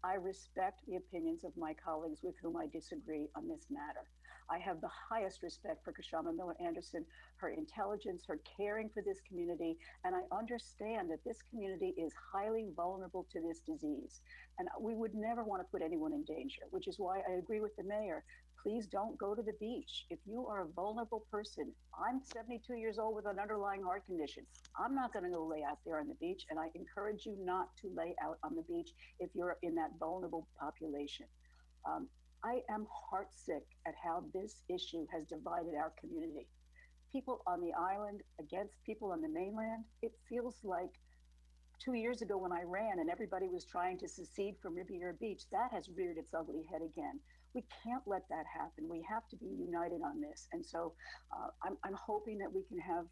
I respect the opinions of my colleagues with whom I disagree on this matter. I have the highest respect for Kshama Miller Anderson, her intelligence, her caring for this community, and I understand that this community is highly vulnerable to this disease. And we would never want to put anyone in danger, which is why I agree with the mayor. Please don't go to the beach. If you are a vulnerable person, I'm 72 years old with an underlying heart condition. I'm not going to go lay out there on the beach, and I encourage you not to lay out on the beach if you're in that vulnerable population. I am heartsick at how this issue has divided our community. People on the island against people on the mainland. It feels like 2 years ago when I ran and everybody was trying to secede from Riviera Beach, that has reared its ugly head again. We can't let that happen. We have to be united on this. And so I'm hoping that we can have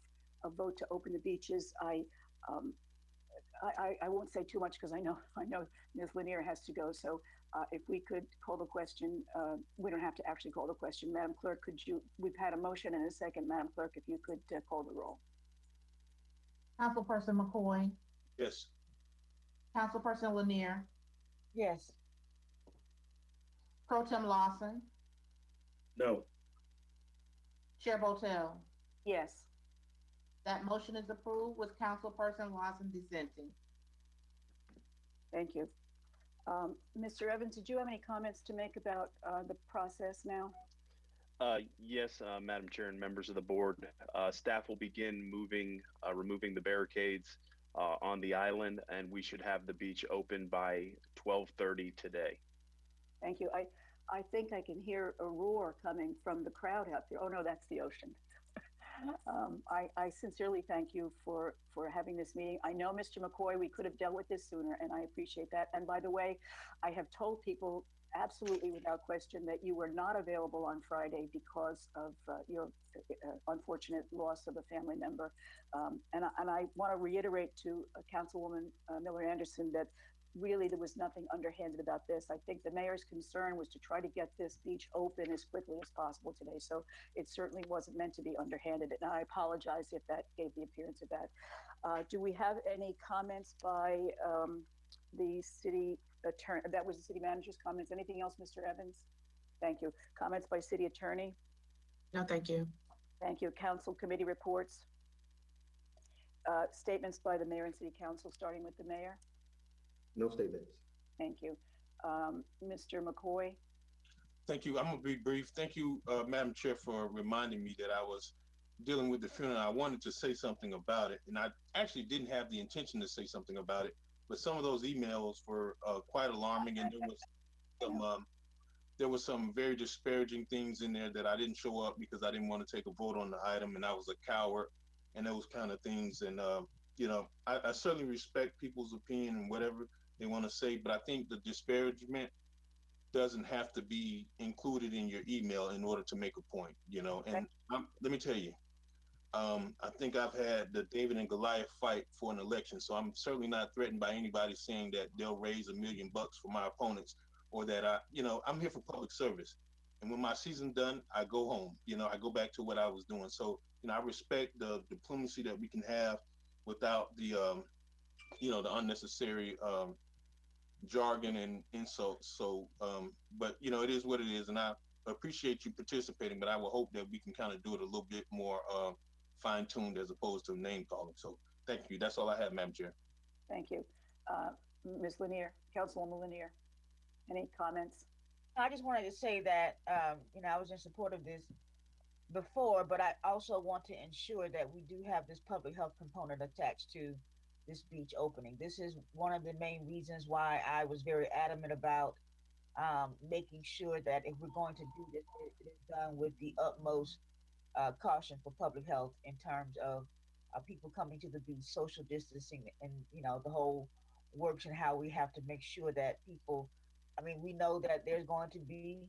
a vote to open the beaches. I won't say too much because I know Ms. Lanier has to go. So if we could call the question, we don't have to actually call the question. Madam Clerk, we've had a motion and a second. Madam Clerk, if you could call the roll. Councilperson McCoy, Yes. Councilperson Lanier, Yes. Pro Tem Lawson, No. Chair Botel. Yes. That motion is approved with Councilperson Lawson dissenting. Thank you. Mr. Evans, did you have any comments to make about the process now? Yes, Madam Chair and members of the board. Staff will begin removing the barricades on the island, and we should have the beach open by 12:30 today. Thank you. I think I can hear a roar coming from the crowd out there. Oh no, that's the ocean. I sincerely thank you for having this meeting. I know, Mr. McCoy, we could have dealt with this sooner, and I appreciate that. And by the way, I have told people absolutely without question that you were not available on Friday because of your unfortunate loss of a family member. And I want to reiterate to Councilwoman Miller Anderson that really there was nothing underhanded about this. I think the mayor's concern was to try to get this beach open as quickly as possible today. So it certainly wasn't meant to be underhanded. And I apologize if that gave the appearance of that. Do we have any comments by the city attorney? That was the city manager's comments. Anything else, Mr. Evans? Thank you. Comments by city attorney? No, thank you. Thank you. Council committee reports? Statements by the mayor and city council, starting with the mayor. No statements. Thank you. Mr. McCoy? Thank you. I'm going to be brief. Thank you, Madam Chair, for reminding me that I was dealing with the funeral. I wanted to say something about it, and I actually didn't have the intention to say something about it, but some of those emails were quite alarming, and there was some very disparaging things in there that I didn't show up because I didn't want to take a vote on the item, and I was a coward, and those kind of things. And I certainly respect people's opinion and whatever they want to say, but I think the disparagement doesn't have to be included in your email in order to make a point, and let me tell you, I think I've had the David and Goliath fight for an election, so I'm certainly not threatened by anybody saying that they'll raise $1 million for my opponents, or that I'm here for public service. And when my season's done, I go home, I go back to what I was doing. So, I respect the diplomacy that we can have without the unnecessary jargon and insults. So, but it is what it is, and I appreciate you participating. But I will hope that we can kind of do it a little bit more fine-tuned as opposed to name calling. So, thank you. That's all I have, Madam Chair. Thank you, Ms. Lanier, Councilwoman Lanier. Any comments? I just wanted to say that, I was in support of this before, but I also want to ensure that we do have this public health component attached to this beach opening. This is one of the main reasons why I was very adamant about making sure that if we're going to do this, it is done with the utmost caution for public health in terms of people coming to the beach, social distancing, and the whole works and how we have to make sure that people. I mean, we know that there's going to be,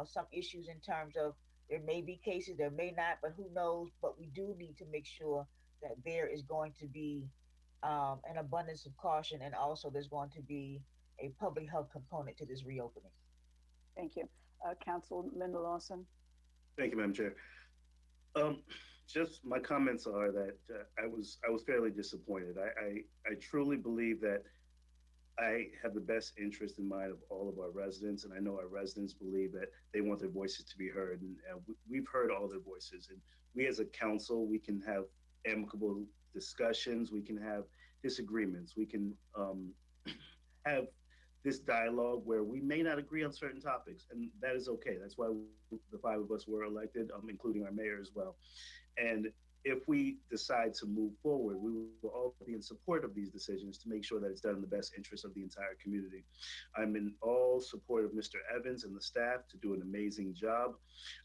some issues in terms of there may be cases, there may not, but who knows? But we do need to make sure that there is going to be an abundance of caution, and also there's going to be a public health component to this reopening. Thank you. Councilman Lawson? Thank you, Madam Chair. Just my comments are that I was fairly disappointed. I truly believe that I have the best interest in mind of all of our residents, and I know our residents believe that they want their voices to be heard, and we've heard all their voices. And we, as a council, we can have amicable discussions, we can have disagreements, we can have this dialogue where we may not agree on certain topics, and that is okay. That's why the five of us were elected, including our mayor as well. And if we decide to move forward, we will all be in support of these decisions to make sure that it's done in the best interest of the entire community. I'm in all support of Mr. Evans and the staff to do an amazing job.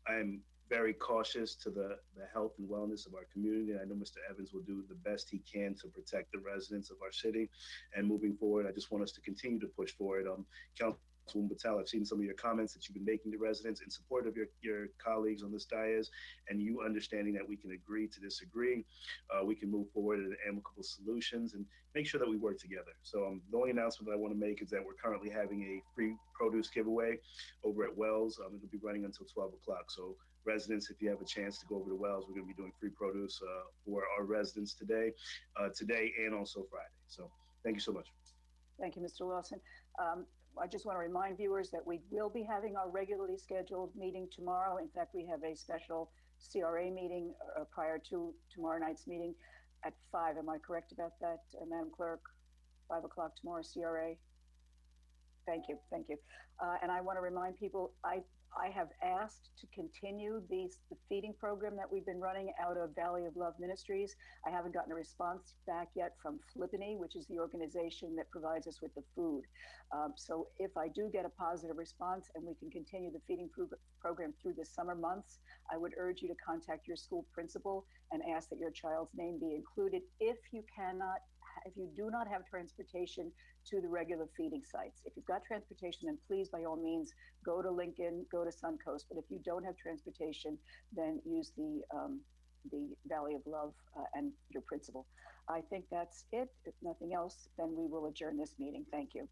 I'm very cautious to the health and wellness of our community. I know Mr. Evans will do the best he can to protect the residents of our city. And moving forward, I just want us to continue to push forward. Councilwoman Patel, I've seen some of your comments that you've been making to residents in support of your colleagues on this dais, and you understanding that we can agree to disagree. We can move forward at amicable solutions and make sure that we work together. So the only announcement that I want to make is that we're currently having a free produce giveaway over at Wells. It'll be running until 12 o'clock. So residents, if you have a chance to go over to Wells, we're going to be doing free produce for our residents today and also Friday. So thank you so much. Thank you, Mr. Lawson. I just want to remind viewers that we will be having our regularly scheduled meeting tomorrow. In fact, we have a special CRA meeting prior to tomorrow night's meeting at 5. Am I correct about that, Madam Clerk? 5 o'clock tomorrow, CRA? Thank you, thank you. And I want to remind people, I have asked to continue the feeding program that we've been running out of Valley of Love Ministries. I haven't gotten a response back yet from Flippany, which is the organization that provides us with the food. So if I do get a positive response and we can continue the feeding program through the summer months, I would urge you to contact your school principal and ask that your child's name be included if you do not have transportation to the regular feeding sites. If you've got transportation, then please, by all means, go to Lincoln, go to Suncoast. But if you don't have transportation, then use the Valley of Love and your principal. I think that's it. If nothing else, then we will adjourn this meeting. Thank you.